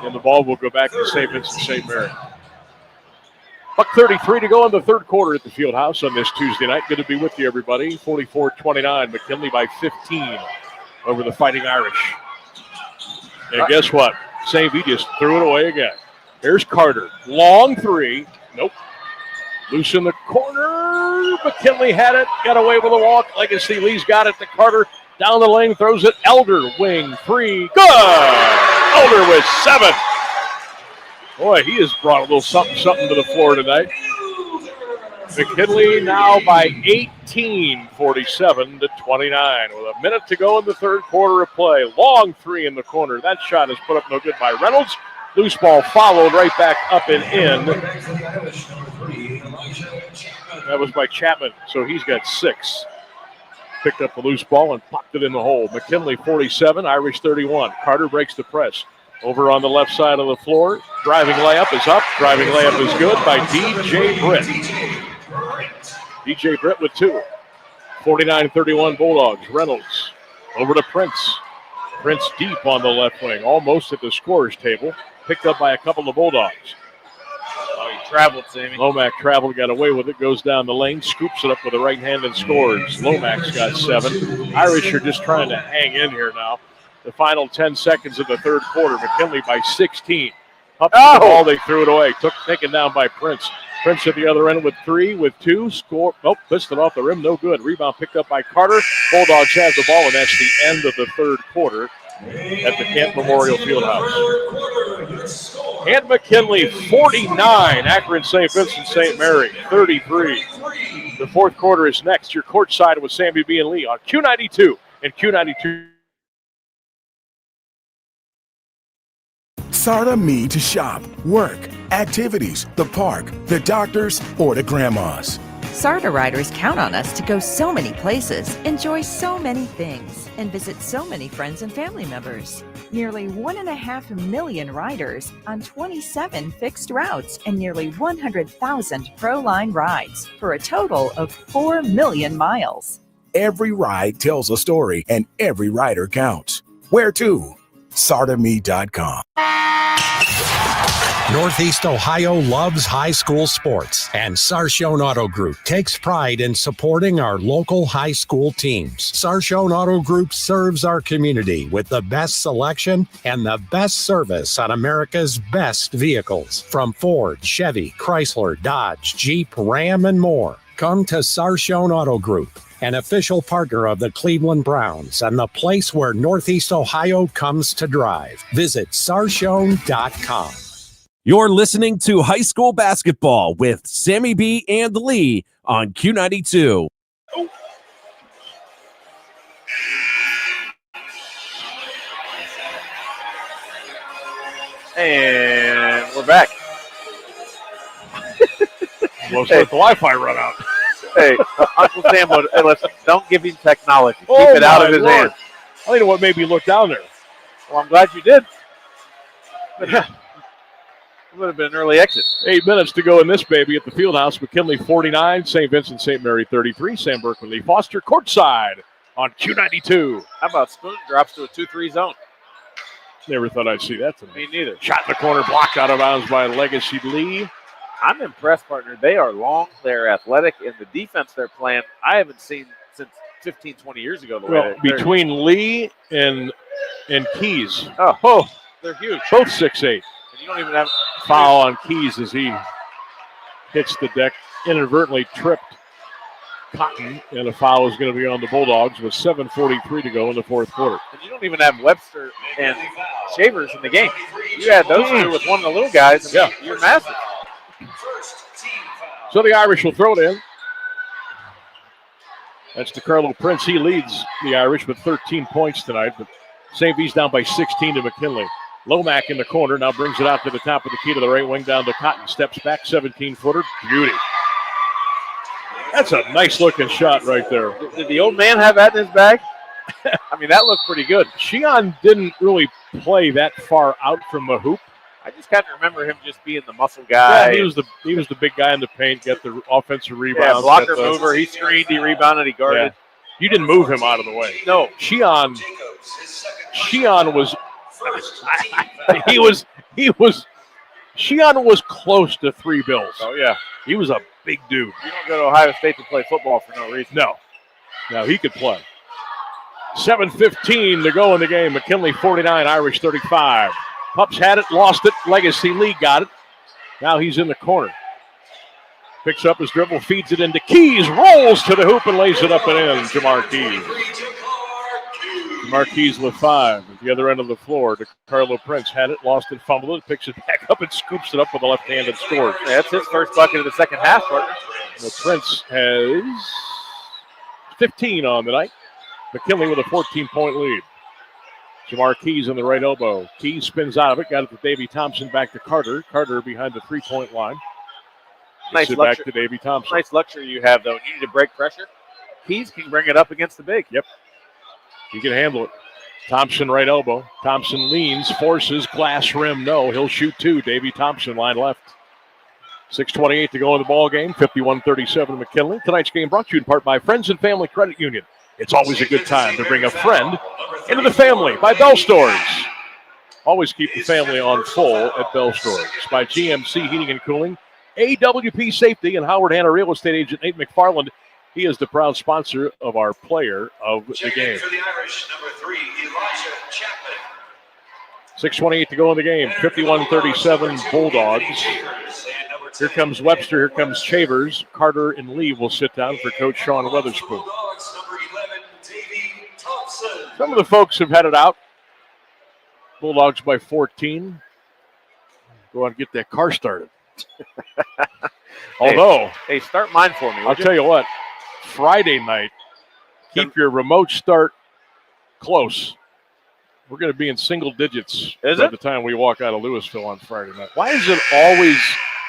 and the ball will go back to St. Vincent St. Mary. $1:33 to go in the third quarter at the Fieldhouse on this Tuesday night. Good to be with you, everybody. 44-29, McKinley by 15 over the Fighting Irish. And guess what? St. V just threw it away again. Here's Carter. Long 3. Nope. Loose in the corner. McKinley had it. Got away with a walk. Legacy Lee's got it to Carter. Down the lane. Throws it. Elder. Wing 3. Good. Elder with 7. Boy, he has brought a little something to the floor tonight. McKinley now by 18, 47-29. With a minute to go in the third quarter of play. Long 3 in the corner. That shot is put up no good by Reynolds. Loose ball followed right back up and in. That was by Chapman, so he's got 6. Picked up the loose ball and popped it in the hole. McKinley 47, Irish 31. Carter breaks the press. Over on the left side of the floor. Driving layup is up. Driving layup is good by DJ Britt. DJ Britt with 2. 49-31 Bulldogs. Reynolds over to Prince. Prince deep on the left wing, almost at the scorer's table. Picked up by a couple of Bulldogs. Oh, he traveled, Sammy. Lomax traveled, got away with it, goes down the lane, scoops it up with the right hand and scores. Lomax got 7. Irish are just trying to hang in here now. The final 10 seconds of the third quarter. McKinley by 16. Up the ball, they threw it away. Taken down by Prince. Prince at the other end with 3, with 2. Score. Nope, pissed it off the rim. No good. Rebound picked up by Carter. Bulldogs have the ball, and that's the end of the third quarter at the Camp Memorial Fieldhouse. And McKinley 49. Akron St. Vincent St. Mary 33. The fourth quarter is next. Your courtside with Sammy B. and Lee on Q92 and Q92. Sarda me to shop, work, activities, the park, the doctors, or the grandmas. SARTA riders count on us to go so many places, enjoy so many things, and visit so many friends and family members. Nearly 1.5 million riders on 27 fixed routes and nearly 100,000 ProLine rides for a total of 4 million miles. Every ride tells a story, and every rider counts. Where to? SartaMe.com. Northeast Ohio loves high school sports, and Sarshone Auto Group takes pride in supporting our local high school teams. Sarshone Auto Group serves our community with the best selection and the best service on America's best vehicles, from Ford, Chevy, Chrysler, Dodge, Jeep, Ram, and more. Come to Sarshone Auto Group, an official partner of the Cleveland Browns and the place where Northeast Ohio comes to drive. Visit Sarshone.com. You're listening to high school basketball with Sammy B and Lee on Q92. And we're back. Let's let the Wi-Fi run out. Hey, Uncle Sam, listen, don't give him technology. Keep Oh, it out of his Lord. hands. I don't know what made me look down there. Well, I'm glad you did. It would have been an early exit. 8 minutes to go in this baby at the Fieldhouse. McKinley 49, St. Vincent St. Mary 33. Sam Berkman Lee Foster courtside on Q92. How about Spoon drops to a 2-3 zone? Never thought I'd see that tonight. Me neither. Shot in the corner, blocked out of bounds by Legacy Lee. I'm impressed, partner. They are long, they're athletic, and the defense they're playing, I haven't seen since 15, 20 years ago. Well, between Lee and Keys. Oh, they're huge. Both 6'8". And you don't even have foul on Keys as he hits the deck, inadvertently tripped Cotton, and a foul is going to be on the Bulldogs with 7:43 to go in the fourth quarter. And you don't even have Webster and Shavers in the game. You had those two with one of the little guys, and you're massive. So the Irish will throw it in. That's DeCarlo Prince. He leads the Irish with 13 points tonight, but St. V's down by 16 to McKinley. Lomack in the corner, now brings it out to the top of the key to the right wing, down to Cotton. Steps back, 17-footer. Beauty. That's a nice-looking shot right there. Did the old man have that in his bag? I mean, that looked pretty good. Sheehan didn't really play that far out from the hoop. I just kind of remember him just being the muscle guy. Yeah, he was the big guy in the paint, get the offensive rebound. Yeah, blocker mover. He screened, he rebounded, he guarded. Yeah. You didn't move him out of the way. No. Sheehan was Sheehan was close to 3 bills. Oh, yeah. He was a big dude. You don't go to Ohio State to play football for no reason. No, he could play. 7:15 to go in the game. McKinley 49, Irish 35. Pups had it, lost it. Legacy Lee got it. Now he's in the corner. Picks up his dribble, feeds it into Keys, rolls to the hoop and lays it up and in. Jamar Keys. Jamar Keys with 5 at the other end of the floor. DeCarlo Prince had it, lost it, fumbled it, picks it back up and scoops it up with the left hand and scores. Yeah, that's his first bucket of the second half, partner. The Prince has 15 on the night. McKinley with a 14-point lead. Jamar Keys in the right elbow. Keys spins out of it, got it to Davey Thompson, back to Carter. Carter behind the three-point line. Nice back to Davey Thompson. Nice luxury you have, though. You need to break pressure. Keys can bring it up against the big. Yep. He can handle it. Thompson right elbow. Thompson leans, forces, glass rim, no. He'll shoot 2. Davey Thompson line left. 6:28 to go in the ball game. 51-37 McKinley. Tonight's game brought to you in part by Friends and Family Credit Union. It's always a good time to bring a friend into the family by Bell Stores. Always keep the family on full at Bell Stores. By GMC Heating and Cooling, AWP Safety, and Howard Hanna Real Estate Agent Nate McFarland. He is the proud sponsor of our player of the game. For the Irish, number 3, Elijah Chapman. 6:28 to go in the game. 51-37 Bulldogs. Here comes Webster. Here comes Chavers. Carter and Lee will sit down for Coach Sean Weatherspoon. Some of the folks have had it out. Bulldogs by 14. Go out and get that car started. Although, hey, start mine for me. I'll tell you what, Friday night, keep your remote start close. We're going to be in single digits by the time we walk out of Louisville on Friday night. Why is it always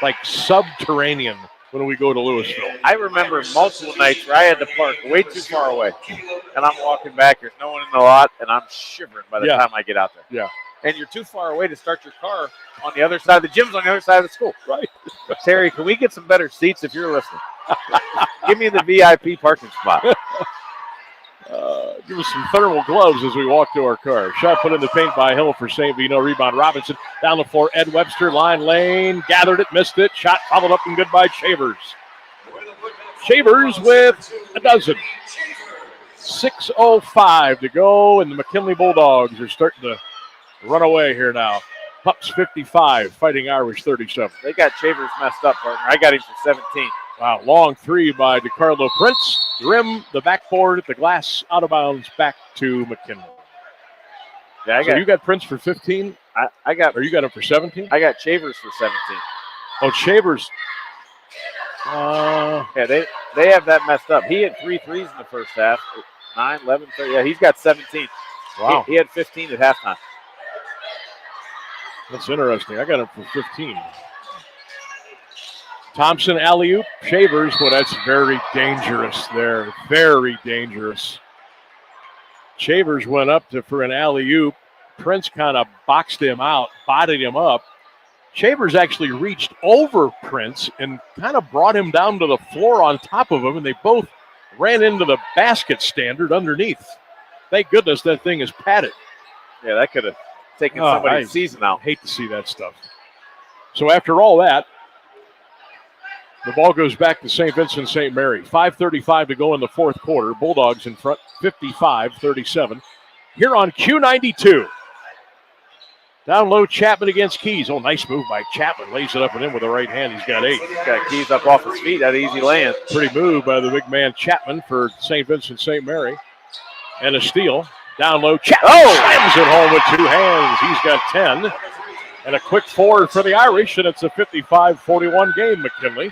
like subterranean when we go to Louisville. I remember multiple nights where I had to park way too far away, and I'm walking back. There's no one in the lot, and I'm shivering by the time I get out there. Yeah. And you're too far away to start your car on the other side. The gym's on the other side of the school. Right. Terry, can we get some better seats if you're listening? Give me the VIP parking spot. Give us some thermal gloves as we walk to our car. Shot put in the paint by Hill for St. Vino. Rebound Robinson. Down the floor, Ed Webster. Line lane. Gathered it, missed it. Shot followed up and good by Shavers. Shavers with a dozen. 6:05 to go, and the McKinley Bulldogs are starting to run away here now. Pups 55, Fighting Irish 37. They got Shavers messed up, partner. I got him for 17. Wow, long three by DeCarlo Prince. Rim, the backboard, the glass, out of bounds, back to McKinley. Yeah, So you got Prince for 15? I got. Or you got him for 17? I got Shavers for 17. Oh, Shavers. Yeah, they have that messed up. He had 3 threes in the first half. 9, 11, 30. Yeah, he's got 17. Wow. He had 15 at halftime. That's interesting. I got him for 15. Thompson alley-oop, Shavers, well, that's very dangerous there. Very dangerous. Shavers went up for an alley-oop. Prince kind of boxed him out, bodied him up. Shavers actually reached over Prince and kind of brought him down to the floor on top of him, and they both ran into the basket standard underneath. Thank goodness that thing is padded. Yeah, that could have taken somebody's season out. I hate to see that stuff. So after all that, the ball goes back to St. Vincent St. Mary. 5:35 to go in the fourth quarter. Bulldogs in front, 55-37. Here on Q92. Down low, Chapman against Keys. Oh, nice move by Chapman. Lays it up and in with the right hand. He's got 8. He's got Keys up off his feet. That easy land. Pretty move by the big man Chapman for St. Vincent St. Mary. And a steal. Down low, Chapman slams it home with 2 hands. He's got 10. And a quick forward for the Irish, and it's a 55-41 game, McKinley.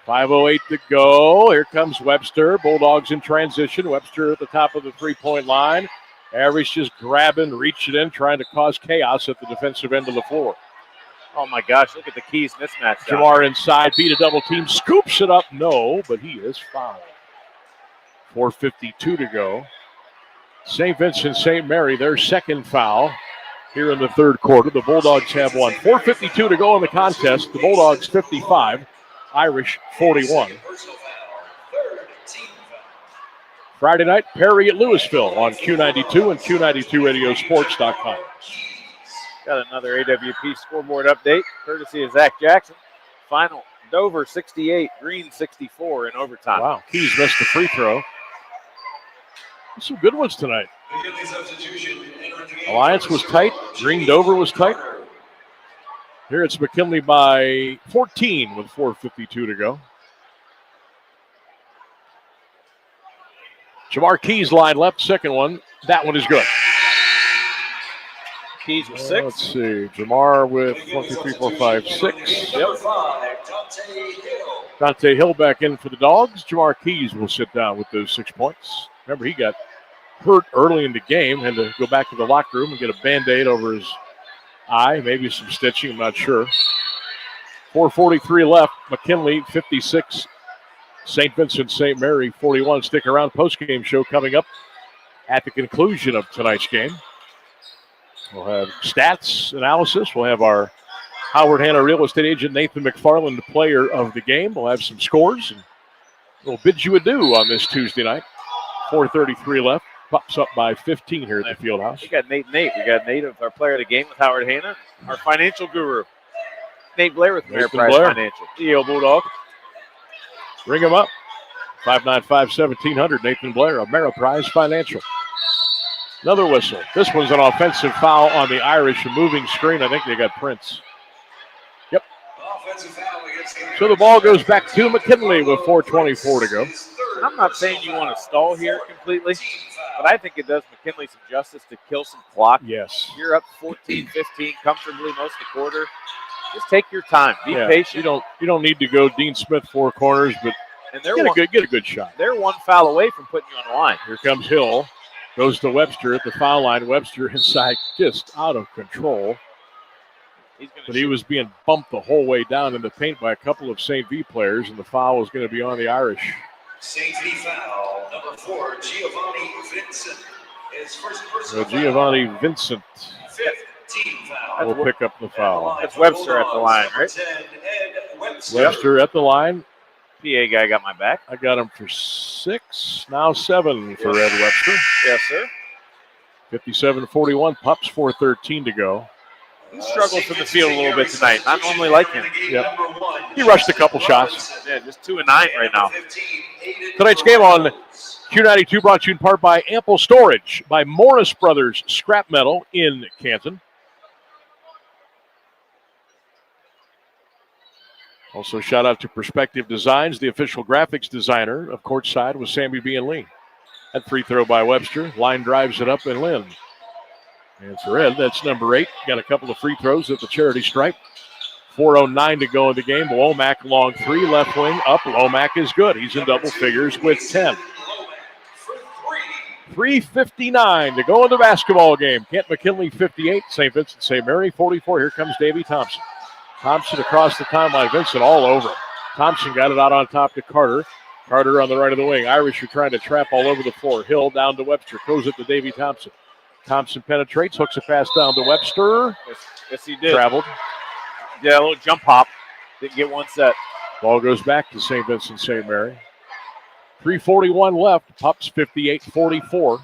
5:08 to go. Here comes Webster. Bulldogs in transition. Webster at the top of the three-point line. Irish just grabbing, reaching in, trying to cause chaos at the defensive end of the floor. Oh, my gosh. Look at the Keys mismatch. Jamar inside, beat a double team, scoops it up. No, but he is fouled. 4:52 to go. St. Vincent St. Mary, their second foul here in the third quarter. The Bulldogs have one. 4:52 to go in the contest. The Bulldogs 55, Irish 41. Friday night, Perry at Louisville on Q92 and Q92radiosports.com. Got another AWP scoreboard update, courtesy of Zach Jackson. Final, Dover 68, Green 64 in overtime. Wow, Keys missed the free throw. Some good ones tonight. Alliance was tight. Green Dover was tight. Here it's McKinley by 14 with 4:52 to go. Jamar Keys line left, second one. That one is good. Keys with 6. Let's see. Jamar with 1, 2, 3, 4, 5, 6. Yep. Dante Hill back in for the Dogs. Jamar Keys will sit down with those 6 points. Remember, he got hurt early in the game, had to go back to the locker room and get a Band-Aid over his eye, maybe some stitching, I'm not sure. 4:43 left. McKinley 56, St. Vincent St. Mary 41. Stick around, post-game show coming up at the conclusion of tonight's game. We'll have stats analysis. We'll have our Howard Hanna real estate agent Nathan McFarland, the player of the game. We'll have some scores, and we'll bid you adieu on this Tuesday night. 4:33 left. Pops up by 15 here at the Fieldhouse. We got Nate. We got Nate, our player of the game with Howard Hanna, our financial guru, Nate Blair with Ameriprise Financial. CEO Bulldog. Ring him up. 595-1700. Nathan Blair, Ameriprise Financial. Another whistle. This one's an offensive foul on the Irish. A moving screen. I think they got Prince. Yep. So the ball goes back to McKinley with 4:24 to go. I'm not saying you want to stall here completely, but I think it does McKinley some justice to kill some clock. Yes. You're up 14-15 comfortably most of the quarter. Just take your time. Be patient. You don't need to go Dean Smith 4 corners, but get a good shot. They're 1 foul away from putting you on the line. Here comes Hill. Goes to Webster at the foul line. Webster inside, just out of control. But he was being bumped the whole way down in the paint by a couple of St. V players, and the foul was going to be on the Irish. St. V foul, number 4, Giovanni Vincent. His first personal Giovanni Vincent 15 foul. will pick up the foul. That's Webster at the line, right? 10, Ed Webster. Webster at the line. PA guy got my back. I got him for 6, now 7 for Ed Webster. Yes, sir. 57-41, Pups, 4:13 to go. He struggles from the field a little bit tonight. Not normally like him. Yep. He rushed a couple shots. Yeah, just 2 and 9 right now. Tonight's game on Q92 brought to you in part by Ample Storage, by Morris Brothers Scrap Metal in Canton. Also, shout out to Perspective Designs, the official graphics designer of Courtside with Sammy B. and Lee. That free throw by Webster. Line drives it up and Lynn. And for Ed, that's number 8. Got a couple of free throws at the charity stripe. 4:09 to go in the game. Lomack long 3, left wing up. Lomack is good. He's in double figures with 10. 3:59 to go in the basketball game. Kent McKinley 58, St. Vincent St. Mary 44. Here comes Davey Thompson. Thompson across the timeline. Vincent all over him. Thompson got it out on top to Carter. Carter on the right of the wing. Irish are trying to trap all over the floor. Hill down to Webster. Throws it to Davey Thompson. Thompson penetrates. Hooks a pass down to Webster. Yes, he did. Traveled. Yeah, a little jump hop. Didn't get one set. Ball goes back to St. Vincent St. Mary. 3:41 left. Pups 58-44.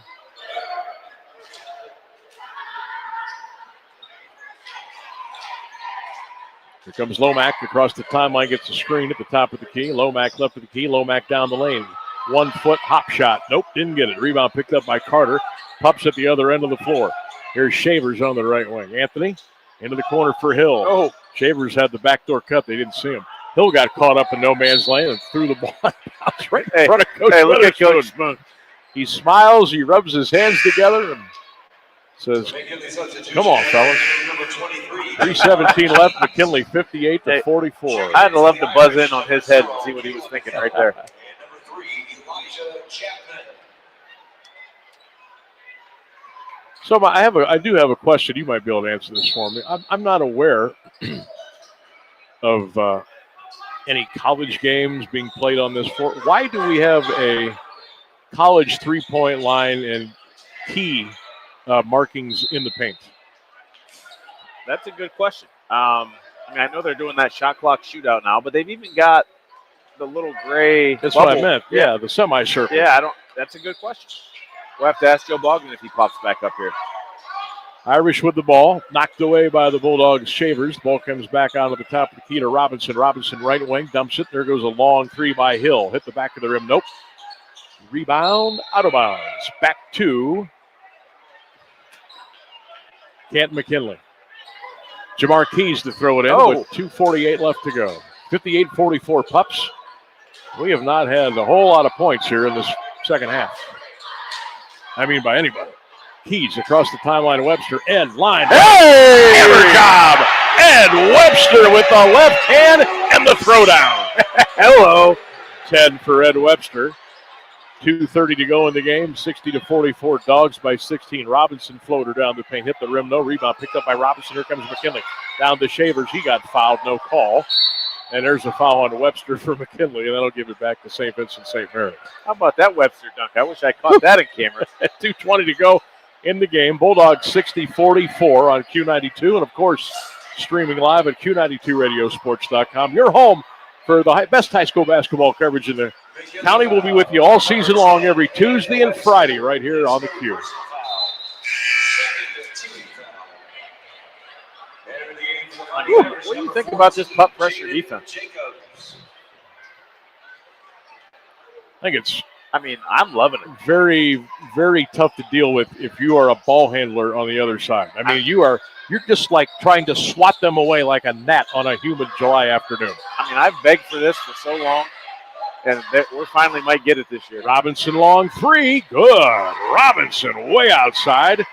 Here comes Lomack across the timeline, gets a screen at the top of the key. Lomack left of the key. Lomack down the lane. 1 foot hop shot. Nope, didn't get it. Rebound picked up by Carter. Pups at the other end of the floor. Here's Shavers on the right wing. Anthony into the corner for Hill. Oh, Shavers had the backdoor cut. They didn't see him. Hill got caught up in no man's land and threw the ball right in front of Coach look at Coach Spoon. He smiles. He rubs his hands together and says, "Come on, fellas." 3:17 left. McKinley 58-44. I'd love to buzz in on his head and see what he was thinking right there. So I do have a question. You might be able to answer this for me. I'm not aware of any college games being played on this floor. Why do we have a college three-point line and key markings in the paint? That's a good question. I know they're doing that shot clock shootout now, but they've even got the little gray That's bubble. what I meant. Yeah, the semicircle. Yeah, that's a good question. We'll have to ask Joe Bogdan if he pops back up here. Irish with the ball, knocked away by the Bulldogs' Shavers. Ball comes back onto the top of the key to Robinson. Robinson right wing, dumps it. There goes a long 3 by Hill. Hit the back of the rim. Nope. Rebound, out of bounds. Back to Kent McKinley. Jamar Keys to throw it in with 2:48 left to go. 58-44 Pups. We have not had a whole lot of points here in this second half. I mean, by anybody. Keys across the timeline. Webster, Ed, line. Hey! Hammer job! Ed Webster with the left hand and the throwdown. Hello. 10 for Ed Webster. 2:30 to go in the game. 60-44. Dogs by 16. Robinson floater down the paint. Hit the rim. No rebound. Picked up by Robinson. Here comes McKinley. Down to Shavers. He got fouled. No call. And there's a foul on Webster for McKinley, and that'll give it back to St. Vincent St. Mary. How about that Webster dunk? I wish I caught that in camera. 2:20 to go in the game. Bulldogs 60-44 on Q92, and, of course, streaming live at Q92radiosports.com. Your home for the best high school basketball coverage in the county. Will be with you all season long, every Tuesday and Friday, right here on the Q. What do you think about this pup pressure defense? I think it's I'm loving it. very, very tough to deal with if you are a ball handler on the other side. I mean, you're just like trying to swat them away like a gnat on a humid July afternoon. I've begged for this for so long, and we finally might get it this year. Robinson long 3. Good. Robinson way outside.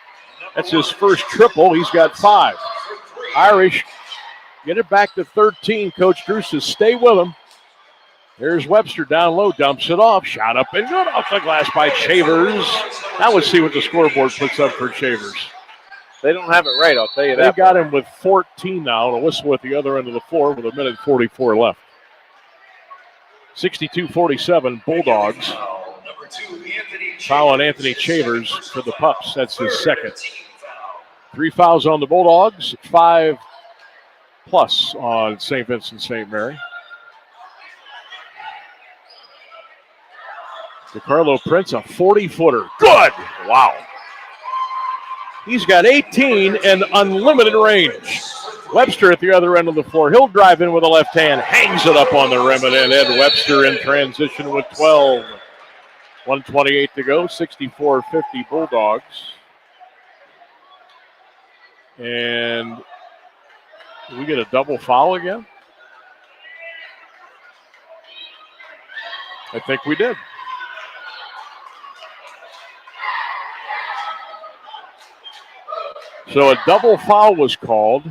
That's his first triple. He's got 5. Irish get it back to 13. Coach Drew says stay with him. There's Webster down low, dumps it off. Shot up and good off the glass by Shavers. Now let's see what the scoreboard puts up for Shavers. They don't have it right, I'll tell you that. They've got him with 14 now, and a whistle at the other end of the floor with 1:44 left. 62-47 Bulldogs. Foul on Anthony Chavers for the Pups. That's his second. 3 fouls on the Bulldogs, 5 plus on St. Vincent St. Mary. DeCarlo Prince, a 40-footer. Good! Wow. He's got 18 and unlimited range. Webster at the other end of the floor. He'll drive in with a left hand, hangs it up on the rim, and then Ed Webster in transition with 12. 1:28 to go, 64-50 Bulldogs. And do we get a double foul again? I think we did. So a double foul was called.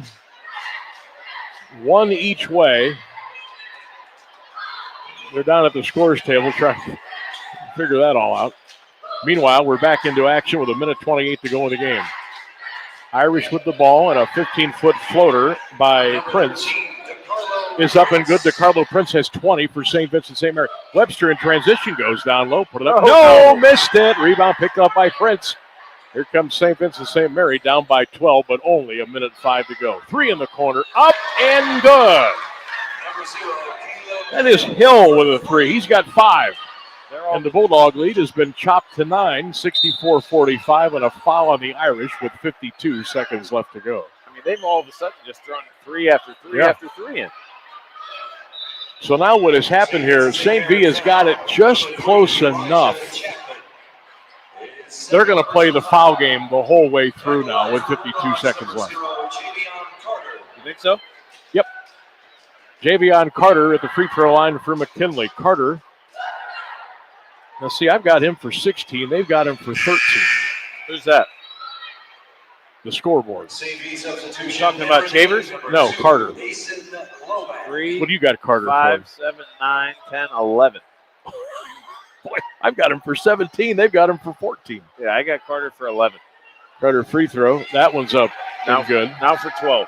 One each way. They're down at the scores table trying to figure that all out. Meanwhile, we're back into action with 1:28 to go in the game. Irish with the ball, and a 15-foot floater by Prince is up and good. DeCarlo Prince has 20 for St. Vincent St. Mary. Webster in transition goes down low, put it up. No, missed it. Rebound picked up by Prince. Here comes St. Vincent St. Mary down by 12, but only 1:05 to go. 3 in the corner, up and good. That is Hill with a 3. He's got 5. And the Bulldog lead has been chopped to 9, 64-45, and a foul on the Irish with 52 seconds left to go. I mean, they've all of a sudden just thrown 3 after 3 after 3 in. So now what has happened here, St. V has got it just close enough. They're going to play the foul game the whole way through now with 52 seconds left. You think so? Yep. Javion Carter at the free throw line for McKinley. Carter. Now, see, I've got him for 16. They've got him for 13. Who's that? The scoreboard. You talking about Chavers? No, Carter. 3. What do you got, Carter? 5, 7, 9, 10, 11. Boy, I've got him for 17. They've got him for 14. Yeah, I got Carter for 11. Carter free throw. That one's up. Now good. Now for 12.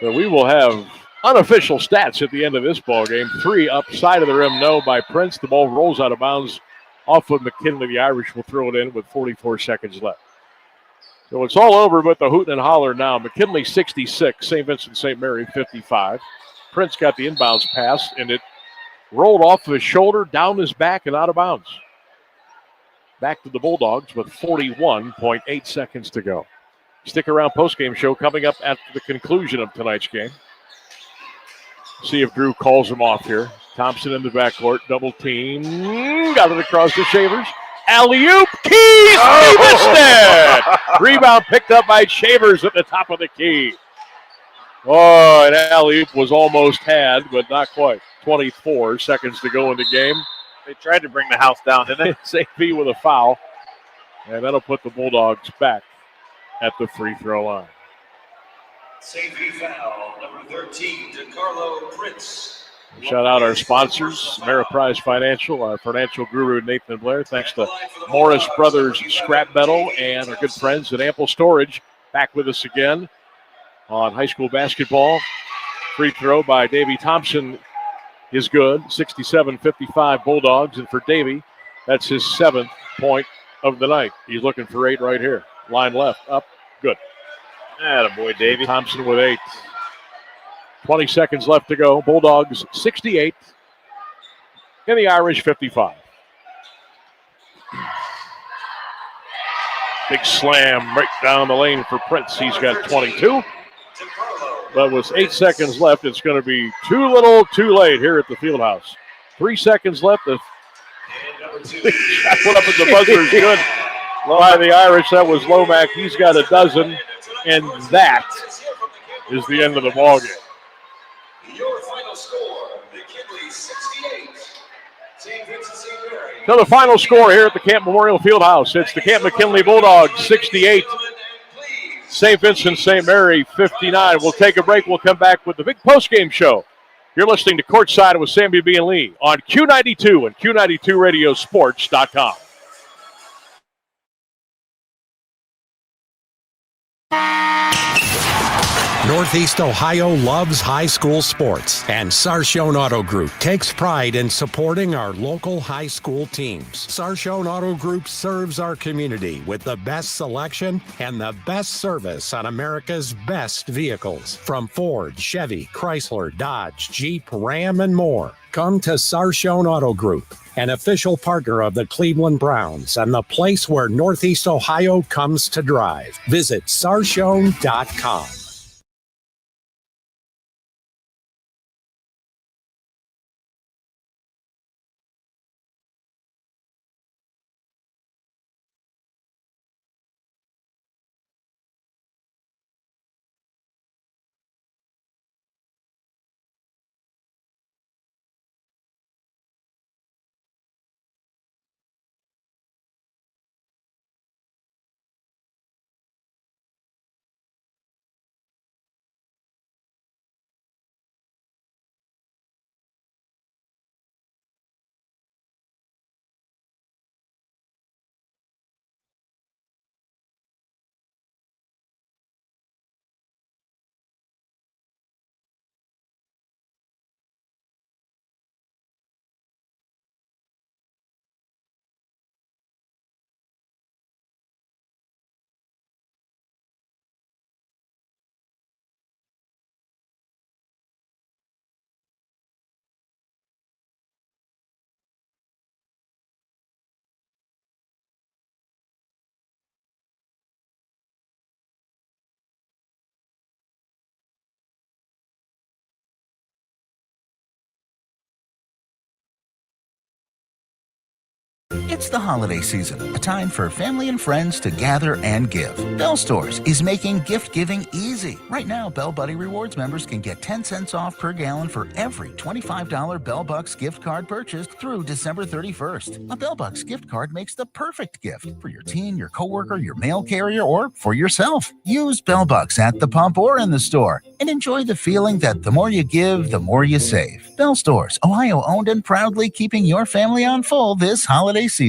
So we will have unofficial stats at the end of this ball game. 3 upside of the rim, no by Prince. The ball rolls out of bounds off of McKinley. The Irish will throw it in with 44 seconds left. So it's all over but the hootin' and holler now. McKinley 66, St. Vincent St. Mary 55. Prince got the inbounds pass, and it rolled off of his shoulder, down his back, and out of bounds. Back to the Bulldogs with 41.8 seconds to go. Stick around, postgame show coming up at the conclusion of tonight's game. See if Drew calls him off here. Thompson in the backcourt, double team. Got it across to Shavers. Alley-oop, Keys, he missed it! Rebound picked up by Shavers at the top of the key. Oh, an alley-oop was almost had, but not quite. 24 seconds to go in the game. They tried to bring the house down, didn't they? St. V with a foul, and that'll put the Bulldogs back at the free throw line. St. V foul, number 13, DeCarlo Prince. Shout out our sponsors, Ameriprise Financial, our financial guru, Nathan Blair. Thanks to Morris Brothers Scrap Metal and our good friends at Ample Storage. Back with us again on high school basketball. Free throw by Davey Thompson is good. 67-55 Bulldogs. And for Davey, that's his 7th point of the night. He's looking for 8 right here. Line left, up, good. Attaboy, Davey. Thompson with 8. 20 seconds left to go. Bulldogs 68 and the Irish 55. Big slam right down the lane for Prince. He's got 22. But with 8 seconds left, it's going to be too little, too late here at the Fieldhouse. 3 seconds left. The shot put up at the buzzer is good by the Irish. That was Lomack. He's got a dozen, and that is the end of the ballgame. Your final score, McKinley 68, St. Vincent St. Mary. So the final score here at the Camp Memorial Fieldhouse, it's the Camp McKinley Bulldogs 68, St. Vincent St. Mary 59. We'll take a break. We'll come back with the big postgame show. You're listening to Courtside with Sammy B. and Lee on Q92 and Q92RadioSports.com. Northeast Ohio loves high school sports, and Sarshone Auto Group takes pride in supporting our local high school teams. Sarshone Auto Group serves our community with the best selection and the best service on America's best vehicles, from Ford, Chevy, Chrysler, Dodge, Jeep, Ram, and more. Come to Sarshone Auto Group, an official partner of the Cleveland Browns and the place where Northeast Ohio comes to drive. Visit sarshone.com. It's the holiday season, a time for family and friends to gather and give. Bell Stores is making gift giving easy. Right now, Bell Buddy Rewards members can get 10 cents off per gallon for every $25 Bell Bucks gift card purchased through December 31st. A Bell Bucks gift card makes the perfect gift for your teen, your coworker, your mail carrier, or for yourself. Use Bell Bucks at the pump or in the store and enjoy the feeling that the more you give, the more you save. Bell Stores, Ohio owned and proudly keeping your family on full this holiday season.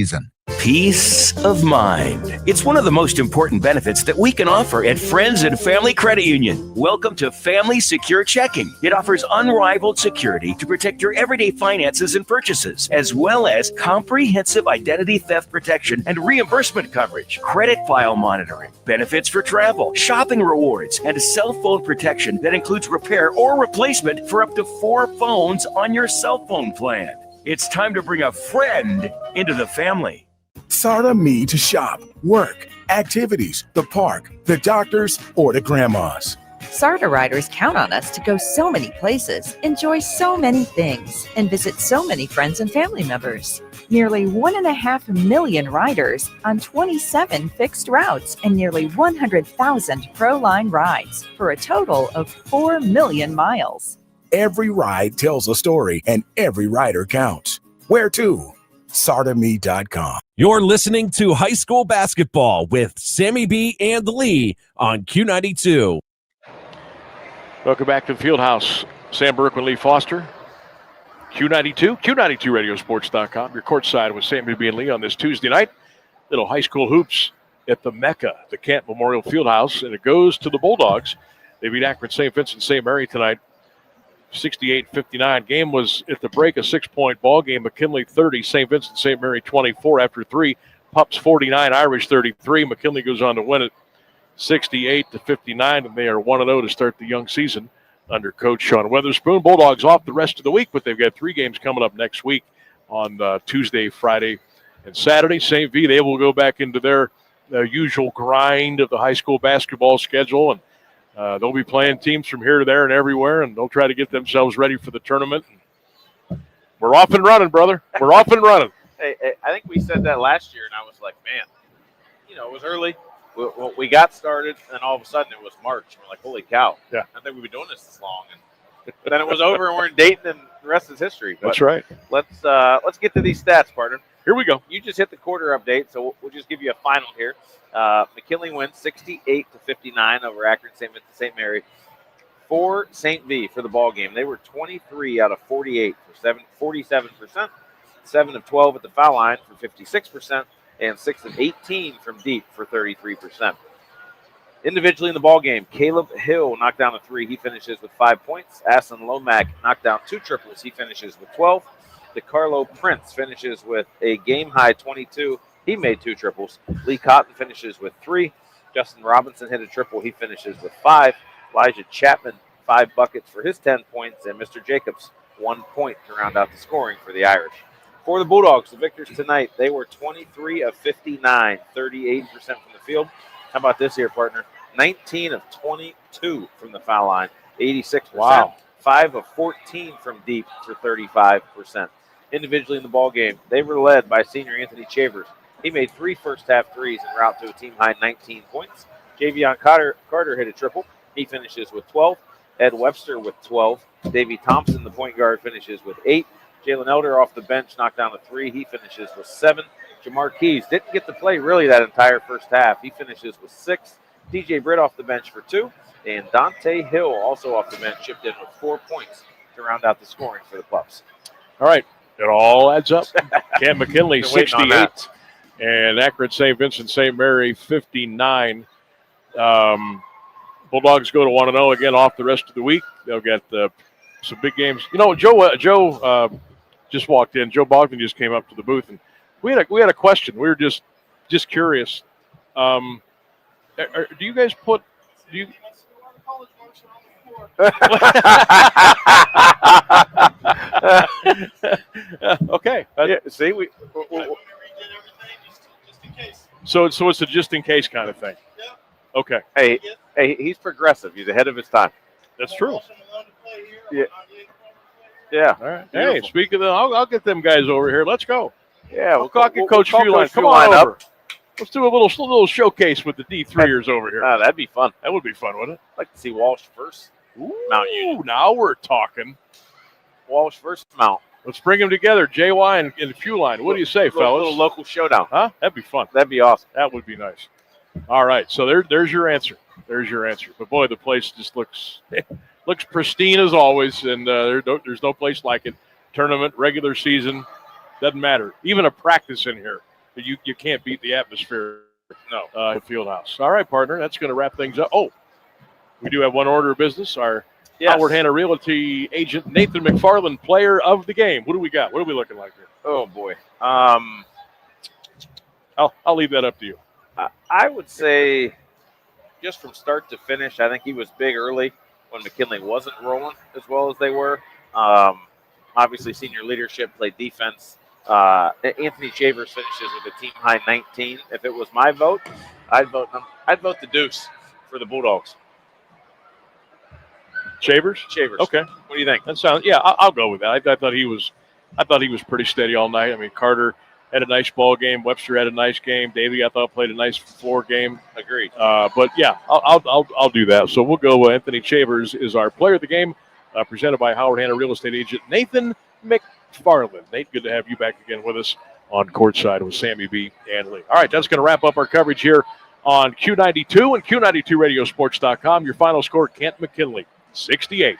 Peace of mind. It's one of the most important benefits that we can offer at Friends and Family Credit Union. Welcome to Family Secure Checking. It offers unrivaled security to protect your everyday finances and purchases, as well as comprehensive identity theft protection and reimbursement coverage, credit file monitoring, benefits for travel, shopping rewards, and cell phone protection that includes repair or replacement for up to 4 phones on your cell phone plan. It's time to bring a friend into the family. SARTA me to shop, work, activities, the park, the doctors, or the grandmas. SARTA riders count on us to go so many places, enjoy so many things, and visit so many friends and family members. Nearly 1.5 million riders on 27 fixed routes and nearly 100,000 ProLine rides for a total of 4 million miles. Every ride tells a story, and every rider counts. Where to? SARTAme.com. You're listening to High School Basketball with Sammy B and Lee on Q92. Welcome back to the Fieldhouse. Sam Berkman, Lee Foster. Q92, Q92radiosports.com. Your courtside with Sammy B and Lee on this Tuesday night. Little high school hoops at the Mecca, the Camp Memorial Fieldhouse, and it goes to the Bulldogs. They beat Akron St. Vincent St. Mary tonight, 68-59. Game was at the break a 6-point ball game. McKinley 30, St. Vincent St. Mary 24 after 3. Pups 49, Irish 33. McKinley goes on to win it 68-59, and they are 1-0 to start the young season under Coach Sean Weatherspoon. Bulldogs off the rest of the week, but they've got 3 games coming up next week on Tuesday, Friday, and Saturday. St. V, they will go back into their usual grind of the high school basketball schedule, and they'll be playing teams from here to there and everywhere, and they'll try to get themselves ready for the tournament. We're off and running, brother. We're off and running. Hey, I think we said that last year, and I was like, man, it was early. We got started, and all of a sudden it was March. We're like, holy cow. Yeah. I think we've been doing this long. And then it was over, and we're in Dayton, and the rest is history. But that's right. Let's get to these stats, partner. Here we go. You just hit the quarter update, so we'll just give you a final here. McKinley wins 68-59 over Akron St. Vincent St. Mary. For St. V for the ball game, they were 23 out of 48 for 47%, 7 of 12 at the foul line for 56%, and 6 of 18 from deep for 33%. Individually in the ball game, Caleb Hill knocked down a 3. He finishes with 5 points. Aston Lomack knocked down 2 triples. He finishes with 12. DeCarlo Prince finishes with a game-high 22. He made 2 triples. Lee Cotton finishes with 3. Justin Robinson hit a triple. He finishes with 5. Elijah Chapman, 5 buckets for his 10 points. And Mr. Jacobs, 1 point to round out the scoring for the Irish. For the Bulldogs, the victors tonight, they were 23 of 59, 38% from the field. How about this here, partner? 19 of 22 from the foul line, 86%. Wow. 5 of 14 from deep for 35%. Individually in the ball game, they were led by senior Anthony Chavers. He made 3 first-half threes en route to a team-high 19 points. Javion Carter hit a triple. He finishes with 12. Ed Webster with 12. Davey Thompson, the point guard, finishes with 8. Jalen Elder off the bench knocked down a 3. He finishes with 7. Jamar Keys didn't get to play really that entire first half. He finishes with 6. DJ Britt off the bench for 2. And Dante Hill, also off the bench, chipped in with 4 points to round out the scoring for the Pups. All right. It all adds up. Camp McKinley, 68. And Akron St. Vincent St. Mary, 59. Bulldogs go to 1-0 again off the rest of the week. They'll get some big games. You know, Joe just walked in. Joe Bogdan just came up to the booth, and we had a question. We were just curious. Do you guys put? Do you? Okay. Yeah, see, we So it's a just in case kind of thing. Okay. Hey, he's progressive. He's ahead of his time. That's true. Yeah. Yeah. All right. Hey, speaking of, I'll get them guys over here. Let's go. Yeah, we'll call Coach Feuline. Come on over. Let's do a little showcase with the D3ers over here. That'd be fun. That would be fun, wouldn't it? I'd like to see Walsh first. Mount Union. Now we're talking. Walsh versus Mount. Let's bring them together, JY and Feuline. What do you say, fellas? Little local showdown. Huh? That'd be fun. That'd be awesome. That would be nice. All right, so there's your answer. There's your answer. But boy, the place just looks pristine as always, and there's no place like it. Tournament, regular season, doesn't matter. Even a practice in here, you can't beat the atmosphere. No, at Fieldhouse. All right, partner, that's going to wrap things up. Oh, we do have one order of business. Our Howard Hanna Realty agent Nathan McFarland, player of the game. What do we got? What are we looking like here? Oh boy. I'll leave that up to you. I would say, just from start to finish, I think he was big early when McKinley wasn't rolling as well as they were. Obviously, senior leadership, played defense. Anthony Chavers finishes with a team high 19. If it was my vote, I'd vote the Deuce for the Bulldogs. Chavers. Okay. Okay. What do you think? That sounds. Yeah, I'll go with that. I thought he was pretty steady all night. I mean, Carter had a nice ball game. Webster had a nice game. Davey, I thought, played a nice floor game. Agreed. But yeah, I'll do that. So we'll go. Anthony Chavers is our player of the game, presented by Howard Hanna Real Estate agent Nathan McFarland. Nate, good to have you back again with us on courtside with Sammy B and Lee. All right, that's going to wrap up our coverage here on Q92 and Q92radiosports.com. Your final score: Kent McKinley 68.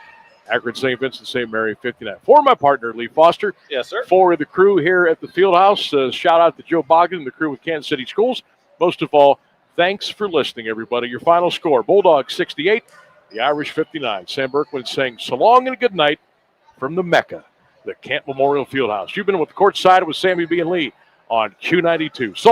Akron St. Vincent St. Mary 59. For my partner, Lee Foster. Yes, sir. For the crew here at the Fieldhouse, shout out to Joe Bogdan and the crew with Kansas City Schools. Most of all, thanks for listening, everybody. Your final score: Bulldogs 68, the Irish 59. Sam Berkman saying so long and a good night from the Mecca, the Kent Memorial Fieldhouse. You've been with Courtside with Sammy B and Lee on Q92. So